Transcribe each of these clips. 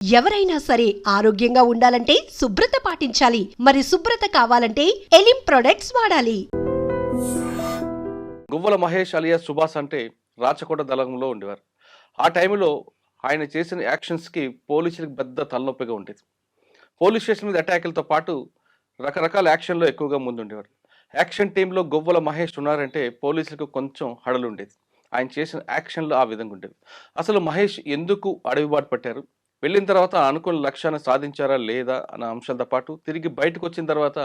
ఎవరైనా సరే ఆరోగ్యంగా ఉండాలంటే శుభ్రత పాటించాలి. మరి శుభ్రత కావాలంటే ఎలిం ప్రొడక్ట్స్ వాడాలి. గువ్వల మహేష్ అలియాస్ సుభాష్ అంటే రాచకొండ దళంలో ఉండేవారు. ఆ టైంలో ఆయన చేసిన యాక్షన్స్‌కి పోలీసులకు పెద్ద తలనొప్పిగా ఉండేది. పోలీస్ స్టేషన్ మీద అటాకులతో పాటు రకరకాల యాక్షన్‌లో ఎక్కువగా ముందుండేవారు. యాక్షన్ టీమ్‌లో గువ్వల మహేష్ ఉన్నారంటే పోలీసులకు కొంచెం హడలుండేది. ఆయన చేసిన యాక్షన్‌లు ఆ విధంగా ఉండేవి. అసలు మహేష్ ఎందుకు అడవి బాట పట్టారు? వెళ్ళిన తర్వాత అనుకున్న లక్ష్యాన్ని సాధించారా లేదా అన్న అంశాలతో పాటు తిరిగి బయటకొచ్చిన తర్వాత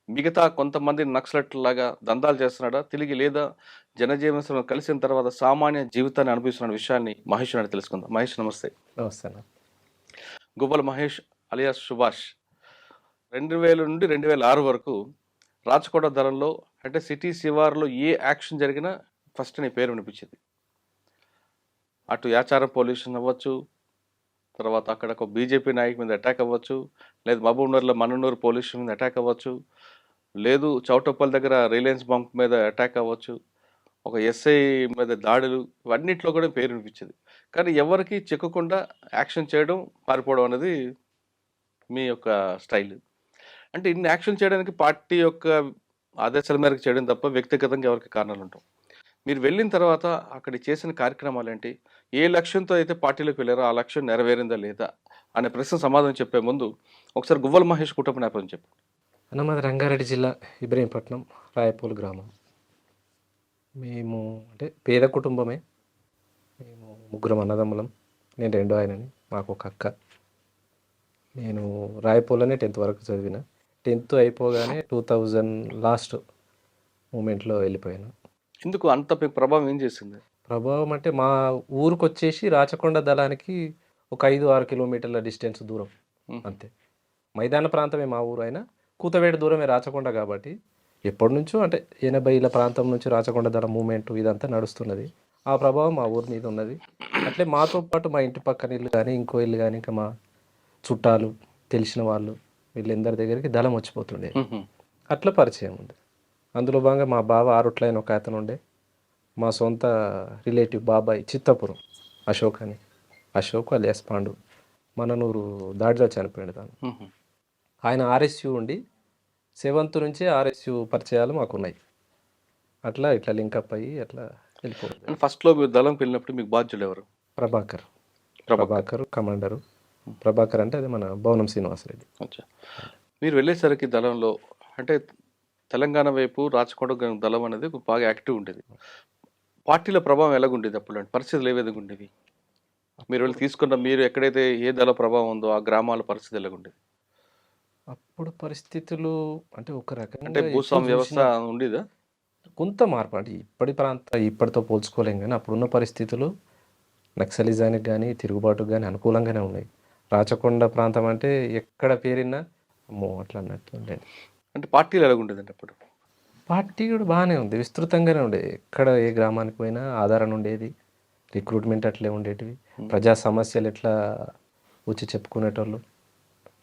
మిగతా కొంతమంది నక్సలైట్‌లాగా దందాలు చేస్తున్నాడా? తిరిగి లేదా జనజీవనంలో కలిసిన తర్వాత సామాన్య జీవితాన్ని అనుభవిస్తున్న విషయాన్ని మహేష్ అడిగి తెలుసుకుందాం. మహేష్ నమస్తే. నమస్తే అన్న. గువ్వల మహేష్ అలియాస్ సుభాష్ 2000 నుండి 2006 వరకు రాచకొండ దళంలో అంటే సిటీ శివారులో ఏ యాక్షన్ జరిగినా ఫస్ట్ నీ పేరు వినిపించేది. అటు యాచారం పోలీస్ స్టేషన్ అవ్వచ్చు, తర్వాత అక్కడ ఒక బీజేపీ నాయకు మీద అటాక్ అవ్వచ్చు, లేదు మహబూబ్‌నగర్‌లో మన్ననూరు పోలీస్ స్టేషన్ మీద అటాక్ అవ్వచ్చు, లేదు చౌటప్పల్ దగ్గర రిలయన్స్ బంక్ మీద అటాక్ అవ్వచ్చు, ఒక ఎస్ఐ మీద దాడులు ఇవన్నిట్లో కూడా పేరు వినిపించేది. కానీ ఎవరికీ చిక్కకుండా యాక్షన్ చేయడం, పారిపోవడం అనేది మీ యొక్క స్టైల్. అంటే ఇన్ని యాక్షన్ చేయడానికి పార్టీ యొక్క ఆదేశాల మేరకు చేయడం తప్ప వ్యక్తిగతంగా ఎవరికి కారణాలు ఉండవు. మీరు వెళ్ళిన తర్వాత అక్కడ చేసిన కార్యక్రమాలేంటి? ఏ లక్ష్యంతో అయితే పార్టీలోకి వెళ్లారో ఆ లక్ష్యం నెరవేరిందా లేదా? అనే ప్రశ్న సమాధానం చెప్పే ముందు ఒకసారి గువ్వల మహేష్ కుటుంబ నేపథ్యం చెప్పండి. అన్న మాది రంగారెడ్డి జిల్లా ఇబ్రహీంపట్నం రాయపూల్ గ్రామం. మేము అంటే పేద కుటుంబమే. మేము ముగ్గురం అన్నదమ్ములం. నేను రెండో ఆయనని, మాకు ఒక అక్క. నేను రాయపూల్లోనే 10th వరకు చదివిన. 10th అయిపోగానే 2000 లాస్ట్ మూమెంట్లో వెళ్ళిపోయాను. ఎందుకు అంత ప్రభావం ఏం చేసింది? ప్రభావం అంటే మా ఊరికి వచ్చేసి రాచకొండ దళానికి ఒక 5-6 కిలోమీటర్ల డిస్టెన్స్ దూరం అంతే. మైదాన ప్రాంతమే మా ఊరు అయినా కూతవేడు దూరమే రాచకొండ కాబట్టి ఎప్పటి నుంచో అంటే 80ల ప్రాంతం నుంచి రాచకొండ దళం మూమెంట్ ఇదంతా నడుస్తున్నది. ఆ ప్రభావం మా ఊరి మీద ఉన్నది. అట్లే మాతో పాటు మా ఇంటి పక్కన ఇల్లు కానీ ఇంకో ఇల్లు కానీ ఇంకా మా చుట్టాలు తెలిసిన వాళ్ళు వీళ్ళందరి దగ్గరికి దళం వచ్చిపోతుండే. అట్లా పరిచయం ఉంది. అందులో భాగంగా మా బావ ఆరుట్లైన ఒక అతను ఉండే, మా సొంత రిలేటివ్ బాబాయ్ చిత్తపురం అశోక్ అని, అశోక్ అలియాస్ పాండు మననూరు దాడిలో చనిపోయాడు తాను. ఆయన ఆర్ఎస్యు ఉండి 7th నుంచే ఆర్ఎస్యు పరిచయాలు మాకున్నాయి. అట్లా ఇట్లా లింకప్ అయ్యి అట్లా వెళ్ళిపోయింది. ఫస్ట్లో మీరు దళంకి వెళ్ళినప్పుడు మీకు బాధ్యులు ఎవరు? ప్రభాకర్ కమాండరు. ప్రభాకర్ అంటే అది మన భవనం శ్రీనివాసరెడ్డి. అచ్చా. మీరు వెళ్ళేసరికి దళంలో అంటే తెలంగాణ వైపు రాచకొండ దళం అనేది బాగా యాక్టివ్ ఉండేది. పార్టీల ప్రభావం ఎలాగుండేది అప్పుడు? అంటే పరిస్థితులు ఏ విధంగా ఉండేవి? మీరు వెళ్ళి తీసుకున్న మీరు ఎక్కడైతే ఏ దళ ప్రభావం ఉందో ఆ గ్రామాల పరిస్థితి ఎలాగుండేది? అప్పుడు పరిస్థితులు అంటే ఒక అంటే రకంగా భూస్వామ్య వ్యవస్థ ఉండేదా? కొంత మార్పు అంటే ఇప్పటితో పోల్చుకోలేం కానీ అప్పుడున్న పరిస్థితులు నక్సలిజానికి కానీ తిరుగుబాటుకు కానీ అనుకూలంగానే ఉన్నాయి. రాచకొండ ప్రాంతం అంటే ఎక్కడ పేరినా అమ్మో అట్లా అన్నట్టు ఉండేది. అంటే పార్టీలు ఎలాగుండేదండి అప్పుడు? పార్టీ కూడా బాగానే ఉంది, విస్తృతంగానే ఉండేది. ఎక్కడ ఏ గ్రామానికి పోయినా ఆధారణ ఉండేది, రిక్రూట్మెంట్ అట్లే ఉండేటివి, ప్రజా సమస్యలు ఎట్లా వచ్చి చెప్పుకునేటోళ్ళు,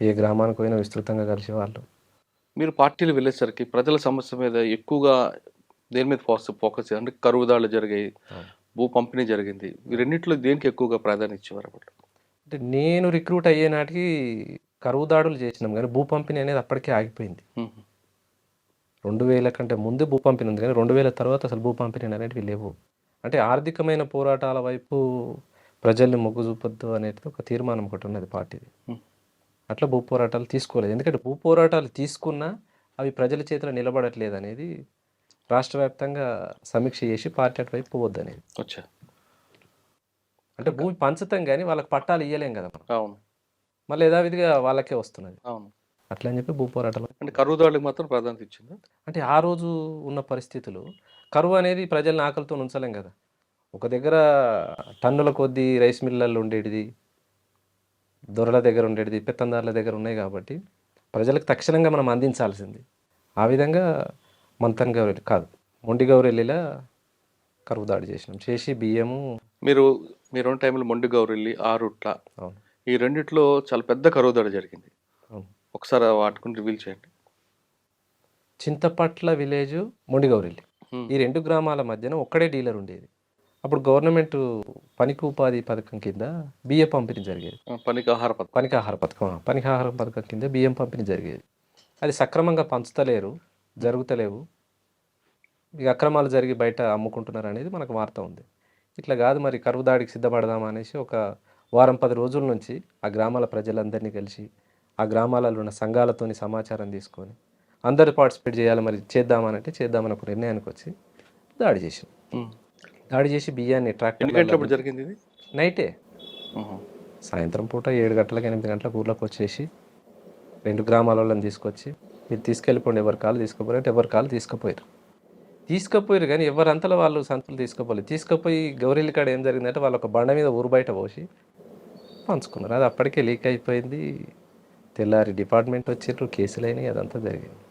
ఏ గ్రామానికి పోయినా విస్తృతంగా కలిసేవాళ్ళు. మీరు పార్టీలు వెళ్ళేసరికి ప్రజల సమస్య మీద ఎక్కువగా దేని మీద ఫోకస్ అంటే కరువు దాడులు జరిగాయి, భూ పంపిణీ జరిగింది. ఈ రెండింటిలో దేనికి ఎక్కువగా ప్రాధాన్యత ఇచ్చేవారు అప్పుడు? అంటే నేను రిక్రూట్ అయ్యే నాటికి కరువు దాడులు చేసినాం కానీ భూ పంపిణీ అనేది అప్పటికే ఆగిపోయింది. 2000 కంటే ముందు భూ పంపిణీ ఉంది కానీ 2000 తర్వాత అసలు భూ పంపిణీ అనేటివి లేవు. అంటే ఆర్థికమైన పోరాటాల వైపు ప్రజల్ని మొగ్గు చూపొద్దు అనేది ఒక తీర్మానం ఒకటి ఉన్నది పార్టీది. అట్లా భూ పోరాటాలు తీసుకోలేదు. ఎందుకంటే భూ పోరాటాలు తీసుకున్నా అవి ప్రజల చేతిలో నిలబడట్లేదు అనేది రాష్ట్ర వ్యాప్తంగా సమీక్ష చేసి పార్టీ అటువైపు పోవద్దు అనేది. అచ్చా. అంటే భూమి పంచుతాం కానీ వాళ్ళకి పట్టాలు ఇవ్వలేం కదా. అవును. మళ్ళీ యథావిధిగా వాళ్ళకే వస్తున్నది. అవును. అట్లా అని చెప్పి భూ పోరాటాలు అంటే కరువు దాడులకు మాత్రం ప్రాధాన్యత ఇచ్చిందా? అంటే ఆ రోజు ఉన్న పరిస్థితులు కరువు అనేది ప్రజల్ని ఆకలితో ఉంచలేం కదా. ఒక దగ్గర టన్నుల కొద్దీ రైస్ మిల్లర్లు ఉండేటిది, దొరల దగ్గర ఉండేటిది, పెత్తందారుల దగ్గర ఉన్నాయి కాబట్టి ప్రజలకు తక్షణంగా మనం అందించాల్సింది. ఆ విధంగా మంతన్ గౌరెల్లి కాదు మొండి గౌరెల్లిలా కరువు దాడి చేసి బియ్యము. మీరు టైంలో మొండి గౌరెల్లి, ఆరుట్ల అవును ఈ రెండిట్లో చాలా పెద్ద కరువు దాడి జరిగింది. అవును. ఒకసారి వాటిని రివీల్ చేయండి. చింతపట్ల విలేజ్ మొండి గౌరెల్లి ఈ 2 గ్రామాల మధ్యన ఒక్కడే డీలర్ ఉండేది. అప్పుడు గవర్నమెంట్ పనికి ఉపాధి పథకం కింద బియ్యం పంపిణీ జరిగేది. పనికి ఆహార పథకం. పనికాహార పథకం కింద బియ్యం పంపిణీ జరిగేది. అది సక్రమంగా పంచుతలేరు, జరుగుతలేవు, ఇక అక్రమాలు జరిగి బయట అమ్ముకుంటున్నారు అనేది మనకు వార్త ఉంది. ఇట్లా కాదు మరి కరువు దాడికి సిద్ధపడదామా అనేసి ఒక వారం 10 రోజుల నుంచి ఆ గ్రామాల ప్రజలందరినీ కలిసి ఆ గ్రామాలలో ఉన్న సంఘాలతోని సమాచారం తీసుకొని అందరూ పార్టిసిపేట్ చేయాలి, మరి చేద్దామనంటే చేద్దామని ఒక నిర్ణయానికి వచ్చి దాడి చేసాం. దాడి చేసి బియ్యాన్ని ఎన్ని ట్రాక్టర్ గంటలప్పుడు జరిగింది ఇది? నైటే ఉహు. సాయంత్రం పూట 7 గంటలకు 8 గంటలకు ఊర్లోకి వచ్చేసి 2 గ్రామాల వాళ్ళని తీసుకొచ్చి మీరు తీసుకెళ్ళిపోండి, ఎవరి కాళ్ళు తీసుకుపోయారంటే ఎవరి కాళ్ళు తీసుకుపోయారు కానీ ఎవరంతలో వాళ్ళు సంతులు తీసుకుపోలేదు. తీసుకుపోయి గౌరీల కాడ ఏం జరిగిందంటే వాళ్ళు ఒక బండ మీద ఊరు బయట పోసి పంచుకున్నారు. అది అప్పటికే లీక్ అయిపోయింది. తెల్లారి డిపార్ట్మెంట్ వచ్చిర్రు, కేసులు అయినాయి, అదంతా జరిగింది.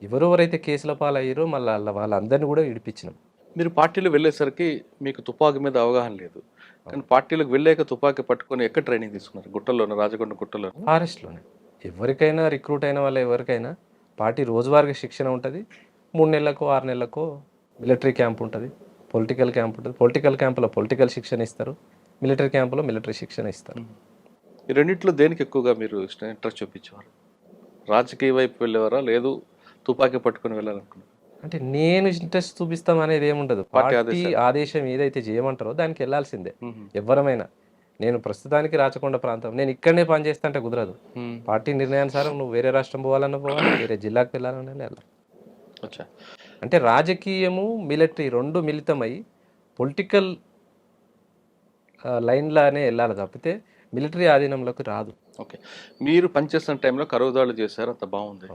ఎవరెవరైతే కేసుల పాలయ్యారో మళ్ళీ వాళ్ళందరినీ కూడా విడిపించినాం. మీరు పార్టీలో వెళ్ళేసరికి మీకు తుపాకీ మీద అవగాహన లేదు, కానీ పార్టీలకు వెళ్ళాక తుపాకీ పట్టుకొని ఎక్కడ ట్రైనింగ్ తీసుకున్నారు? గుట్టల్లోనే, రాజకొండ గుట్టలో? ఫారెస్ట్లోనే. ఎవరికైనా రిక్రూట్ అయిన వాళ్ళ ఎవరికైనా పార్టీ రోజువారీగా శిక్షణ ఉంటుంది. 3 నెలలకో 6 నెలలకో మిలిటరీ క్యాంప్ ఉంటుంది, పొలిటికల్ క్యాంప్ ఉంటుంది. పొలిటికల్ క్యాంపులో పొలిటికల్ శిక్షణ ఇస్తారు, మిలిటరీ క్యాంపులో మిలిటరీ శిక్షణ ఇస్తారు. ఈ రెండిట్లో దేనికి ఎక్కువగా మీరు ఇంట్రెస్ట్ చూపించేవారు? రాజకీయ వైపు వెళ్ళేవారా, లేదు తుపాకీ పట్టుకొని వెళ్ళాలనుకున్నారు? అంటే నేను ఇంట్రెస్ట్ చూపిస్తాం అనేది ఏముండదు. పార్టీ పార్టీ ఆదేశం ఏదైతే చేయమంటారో దానికి వెళ్ళాల్సిందే ఎవరమైనా. నేను ప్రస్తుతానికి రాచకొండ ప్రాంతం, నేను ఇక్కడనే పనిచేస్తా అంటే కుదరదు. పార్టీ నిర్ణయానుసారం నువ్వు వేరే రాష్ట్రం పోవాలన్నా పోవాలి, వేరే జిల్లాకు వెళ్ళాలన్నా వెళ్ళాలి. అచ్చా. అంటే రాజకీయము మిలిటరీ రెండు మిళితమై పొలిటికల్ లైన్లానే వెళ్ళాలి తప్పితే మిలిటరీ ఆధీనంలోకి రాదు. ఓకే, మీరు పనిచేస్తున్న టైంలో కరువు దాడులు చేశారు, అంత బాగుంది.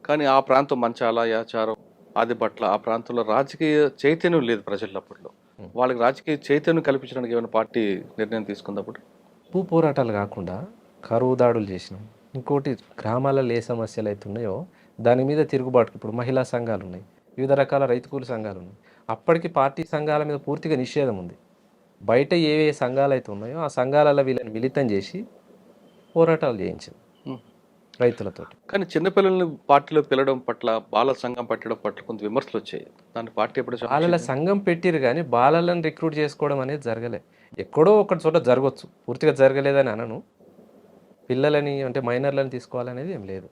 కానీ ఆ ప్రాంతం మంచాల, యాచారం, ఆదిపట్ల ఆ ప్రాంతంలో రాజకీయ చైతన్యం లేదు ప్రజల్లో. అప్పట్లో వాళ్ళకి రాజకీయ చైతన్యం కల్పించడానికి ఏమైనా పార్టీ నిర్ణయం తీసుకున్నప్పుడు? భూ పోరాటాలు కాకుండా కరువు దాడులు చేసినాం. ఇంకోటి గ్రామాలలో ఏ సమస్యలు అయితే ఉన్నాయో దాని మీద తిరుగుబాటుకు ఇప్పుడు మహిళా సంఘాలు ఉన్నాయి, వివిధ రకాల రైతు కూలి సంఘాలు ఉన్నాయి. అప్పటికి పార్టీ సంఘాల మీద పూర్తిగా నిషేధం ఉంది. బయట ఏ సంఘాలు అయితే ఉన్నాయో ఆ సంఘాలలో వీళ్ళని మిళితం చేసి పోరాటాలు చేయించింది రైతులతో. కానీ చిన్నపిల్లల్ని పార్టీలో పిలవడం పట్ల, బాల సంఘం పెట్టడం పట్ల కొంత విమర్శలు వచ్చాయి. దాని పార్టీ ఎప్పుడు బాలల సంఘం పెట్టిరు కానీ బాలలను రిక్రూట్ చేసుకోవడం అనేది జరగలే. ఎక్కడో ఒక చోట జరగవచ్చు, పూర్తిగా జరగలేదని అనను. పిల్లలని అంటే మైనర్లను తీసుకోవాలనేది ఏం లేదు.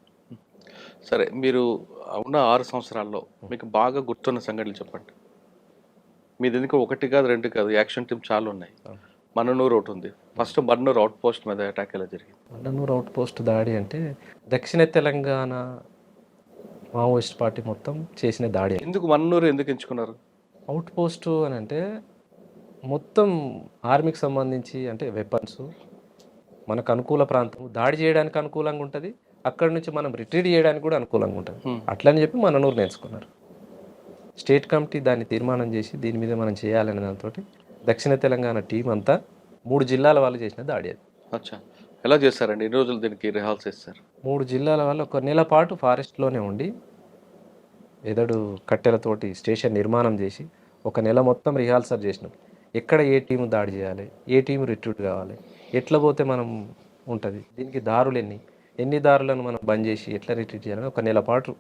సరే, మీరు ఉన్న 6 సంవత్సరాల్లో మీకు బాగా గుర్తున్న సంఘటనలు చెప్పండి. మీది ఎందుకు 1 కాదు 2 కాదు, యాక్షన్ టీమ్ చాలా ఉన్నాయి. మన్ననూరు ఒకటి ఉంది. ఫస్ట్ మన్ననూరు అవుట్ పోస్ట్ మీద అటాక్ ఎలా జరిగింది? మన్ననూరు అవుట్ పోస్ట్ దాడి అంటే దక్షిణ తెలంగాణ మావోయిస్ట్ పార్టీ మొత్తం చేసిన దాడి. ఎందుకు మన్ననూరు ఎందుకు ఎంచుకున్నారు? అవుట్ పోస్ట్ అని అంటే మొత్తం ఆర్మీకి సంబంధించి అంటే వెపన్స్, మనకు అనుకూల ప్రాంతం, దాడి చేయడానికి అనుకూలంగా ఉంటుంది, అక్కడి నుంచి మనం రిట్రీట్ చేయడానికి కూడా అనుకూలంగా ఉంటుంది. అట్లని చెప్పి మన్ననూరు నేర్చుకున్నారు. స్టేట్ కమిటీ దాన్ని తీర్మానం చేసి దీని మీద మనం చేయాలనే దాంతో దక్షిణ తెలంగాణ టీం అంతా 3 జిల్లాల వాళ్ళు చేసిన దాడి అది. అచ్చా, ఎలా చేస్తారండి? ఎన్ని రోజులు దీనికి రిహార్సల్ చేస్తారు? 3 జిల్లాల వాళ్ళు 1 నెల పాటు ఫారెస్ట్లోనే ఉండి ఎదడు కట్టెలతోటి స్టేషన్ నిర్మాణం చేసి 1 నెల మొత్తం రిహార్సల్ చేసినాం. ఎక్కడ ఏ టీము దాడి చేయాలి, ఏ టీము రిట్రీట్ కావాలి, ఎట్లా పోతే మనం ఉంటుంది, దీనికి దారులు ఎన్ని దారులను మనం బంద్ చేసి ఎట్లా రిట్రీట్ చేయాలని 1 నెల పాటు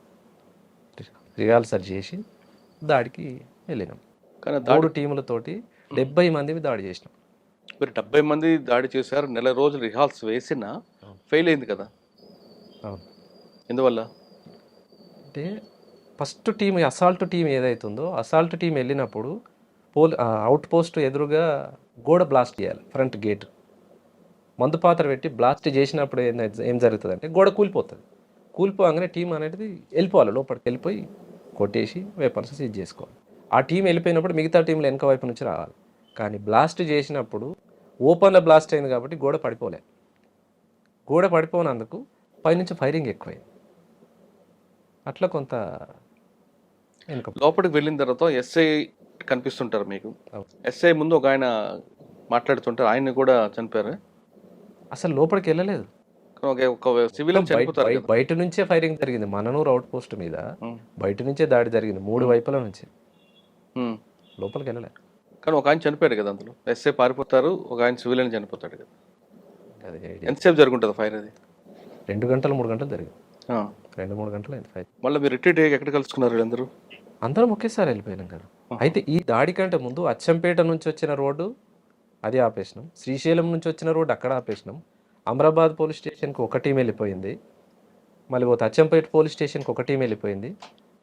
రిహార్సల్ చేసి దాడికి వెళ్ళినాం. కానీ 3 టీములతోటి 70 మంది దాడి చేసినాం. మీరు 70 మంది దాడి చేశారు, నెల రోజులు రిహార్సల్ వేసినా ఫెయిల్ అయింది కదా? అవును. ఎందువల్ల? అంటే ఫస్ట్ టీం అసాల్ట్ టీం ఏదైతుందో అసాల్ట్ టీం వెళ్ళినప్పుడు అవుట్ పోస్ట్ ఎదురుగా గోడ బ్లాస్ట్ చేయాలి. ఫ్రంట్ గేట్ మందు పాత్ర పెట్టి బ్లాస్ట్ చేసినప్పుడు ఏం జరుగుతుంది అంటే గోడ కూలిపోతుంది. కూలిపోగానే టీం అనేది వెళ్ళిపోవాలి, లోపలికి వెళ్ళిపోయి కొట్టేసి వెపన్స్ సీజ్ చేసుకోవాలి. ఆ టీం వెళ్ళిపోయినప్పుడు మిగతా టీంలు వెనక వైపు నుంచి రావాలి. కానీ బ్లాస్ట్ చేసినప్పుడు ఓపెన్లో బ్లాస్ట్ అయింది కాబట్టి గోడ పడిపోలే. గోడ పడిపోయినందుకు పైనుంచి ఫైరింగ్ ఎక్కువైంది. అట్లా కొంత లోపలికి వెళ్ళిన తర్వాత ఎస్ఐ కనిపిస్తుంటారు మీకు. ఎస్ఐ ముందు ఒక ఆయన మాట్లాడుతుంటారు, ఆయన్ని కూడా చనిపోయారు. అసలు లోపలికి వెళ్ళలేదు, సివిలియన్ చనిపోతారు. బయట నుంచే ఫైరింగ్ జరిగింది. మన్ననూరు అవుట్ పోస్ట్ మీద బయట నుంచే దాడి జరిగింది 3 వైపుల నుంచి, లోపలికి వెళ్ళలేదు. కానీ ఒక ఆయన చనిపోయాడు కదా అందులో. ఎస్ఐ పారిపోతారు, ఒక ఆయన సివిలియన్ చనిపోతాడు కదా. ఎంతసేపు జరుగుంటుంది ఫైర్? అది 2 గంటలు 3 గంటలు జరిగింది. 2-3 గంటలు అయింది ఫైర్. మళ్ళీ మీరు రిట్రీట్ అయ్యి ఎక్కడ కలుసుకున్నారు? అందరూ అందరం ఒకేసారి వెళ్ళిపోయినాం కదా. అయితే ఈ దాడి కంటే ముందు అచ్చంపేట నుంచి వచ్చిన రోడ్డు అది ఆపేసినాం, శ్రీశైలం నుంచి వచ్చిన రోడ్డు అక్కడ ఆపేసినాం, అమరాబాద్ పోలీస్ స్టేషన్కి ఒక టీం వెళ్ళిపోయింది, మళ్ళీ పోతే అచ్చంపేట పోలీస్ స్టేషన్కి ఒక టీం వెళ్ళిపోయింది.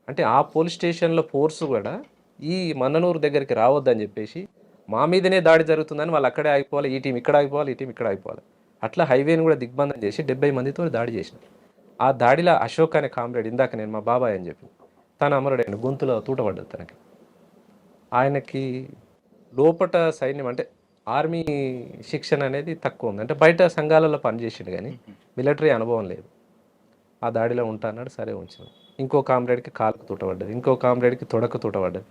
అంటే ఆ పోలీస్ స్టేషన్లో ఫోర్స్ కూడా ఈ మన్ననూరు దగ్గరికి రావద్దని చెప్పేసి మా మీదనే దాడి జరుగుతుందని వాళ్ళు అక్కడే ఆగిపోవాలి, ఈ టీం ఇక్కడ ఆగిపోవాలి, ఈ టీం ఇక్కడ ఆగిపోవాలి, అట్లా హైవేని కూడా దిగ్బంధం చేసి 70 మందితో దాడి చేసినాం. ఆ దాడిలో అశోక్ అనే కామ్రేడ్, ఇందాక నేను మా బాబాయ్ అని చెప్పి, తన అమరుడైన గొంతులో తూటపడ్డది తనకి. ఆయనకి లోపట సైన్యం అంటే ఆర్మీ శిక్షణ అనేది తక్కువ ఉంది, అంటే బయట సంఘాలలో పనిచేసిండు కానీ మిలిటరీ అనుభవం లేదు. ఆ దాడిలో ఉంటా అన్నాడు, సరే ఉంచాను. ఇంకో కామ్రేడ్కి కాలుకు తూటపడ్డది, ఇంకో కామ్రేడ్కి తొడకు తూటపడ్డది,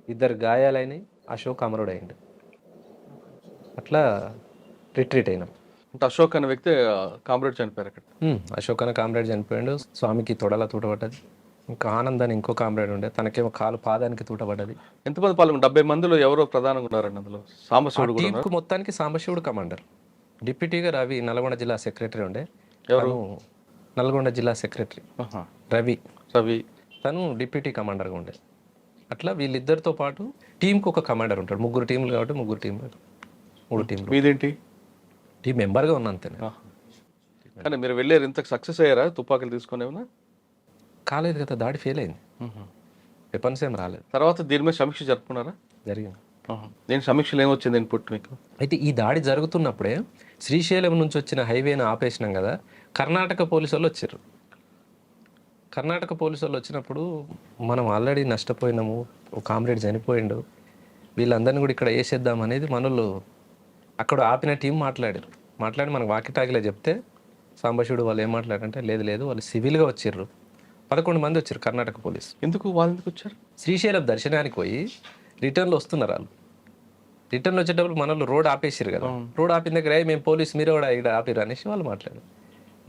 2 గాయాలైనవి. అశోక్ అమరుడైండు. అట్లా రిట్రీట్ అయినాం. అంటే అశోక్ అనే వ్యక్తి కామ్రేడ్ చనిపోయారు అక్కడ. అశోక్ అనే కామ్రేడ్ చనిపోయాడు, స్వామికి తొడల తూటపడ్డది. ఇంకా ఆనంద్ అని ఇంకో కామ్రేడ్ ఉండే, తనకేమో కాలు పాదానికి తూటపడ్డది. ఎంతమంది పాల్గొన్నారు? 70 మందిలో ఎవరో ప్రధానంగా ఉన్నారండి అందులో? సాంబశివుడు కూడా టీంకు మొత్తానికి సాంబశివుడు కమాండర్, డిప్యూటీగా రవి నల్గొండ జిల్లా సెక్రటరీ ఉండే. ఎవరు? నల్గొండ జిల్లా సెక్రటరీ రవి. రవి తను డిప్యూటీ కమాండర్గా ఉండే. అట్లా వీళ్ళిద్దరితో పాటు టీంకి ఒక కమాండర్ ఉంటాడు. 3 టీంలు కాబట్టి 3 టీంలు, 3 టీంలు. మీదేంటి? టీం మెంబర్గా ఉన్నా అంతే. కానీ మీరు వెళ్ళారు, ఇంత సక్సెస్ అయ్యారా? తుపాకులు తీసుకుని ఏమన్నా? కాలేదు కదా, దాడి ఫెయిల్ అయింది, వెపన్స్ ఏం రాలేదు. తర్వాత దీని మీద సమీక్ష జరుపుకున్నారా? జరిగింది. దీని సమీక్షలు ఏమొచ్చింది ఇన్పుట్ మీకు? అయితే ఈ దాడి జరుగుతున్నప్పుడే శ్రీశైలం నుంచి వచ్చిన హైవేను ఆపేసినాం కదా, కర్ణాటక పోలీసు వాళ్ళు వచ్చారు. కర్ణాటక పోలీసు వాళ్ళు వచ్చినప్పుడు మనం ఆల్రెడీ నష్టపోయినాము, ఒక కామ్రేడ్ చనిపోయిండు, వీళ్ళందరినీ కూడా ఇక్కడ వేసేద్దాం అనేది మనోళ్ళు అక్కడ ఆపిన టీం మాట్లాడి మనకు వాకిటాకిలే చెప్తే సాంబశివుడు వాళ్ళు ఏం మాట్లాడారంటే, లేదు వాళ్ళు సివిల్గా వచ్చారు, 11 మంది వచ్చారు కర్ణాటక పోలీసు. ఎందుకు వాళ్ళు ఎందుకు వచ్చారు? శ్రీశైలం దర్శనానికి పోయి రిటర్న్లో వస్తున్నారు వాళ్ళు. రిటర్న్లో వచ్చేటప్పుడు మనోళ్ళు రోడ్ ఆపేసారు కదా, రోడ్ ఆపిన దగ్గర మేము పోలీసు, మీరు కూడా ఇక్కడ ఆపిరు అనేసి వాళ్ళు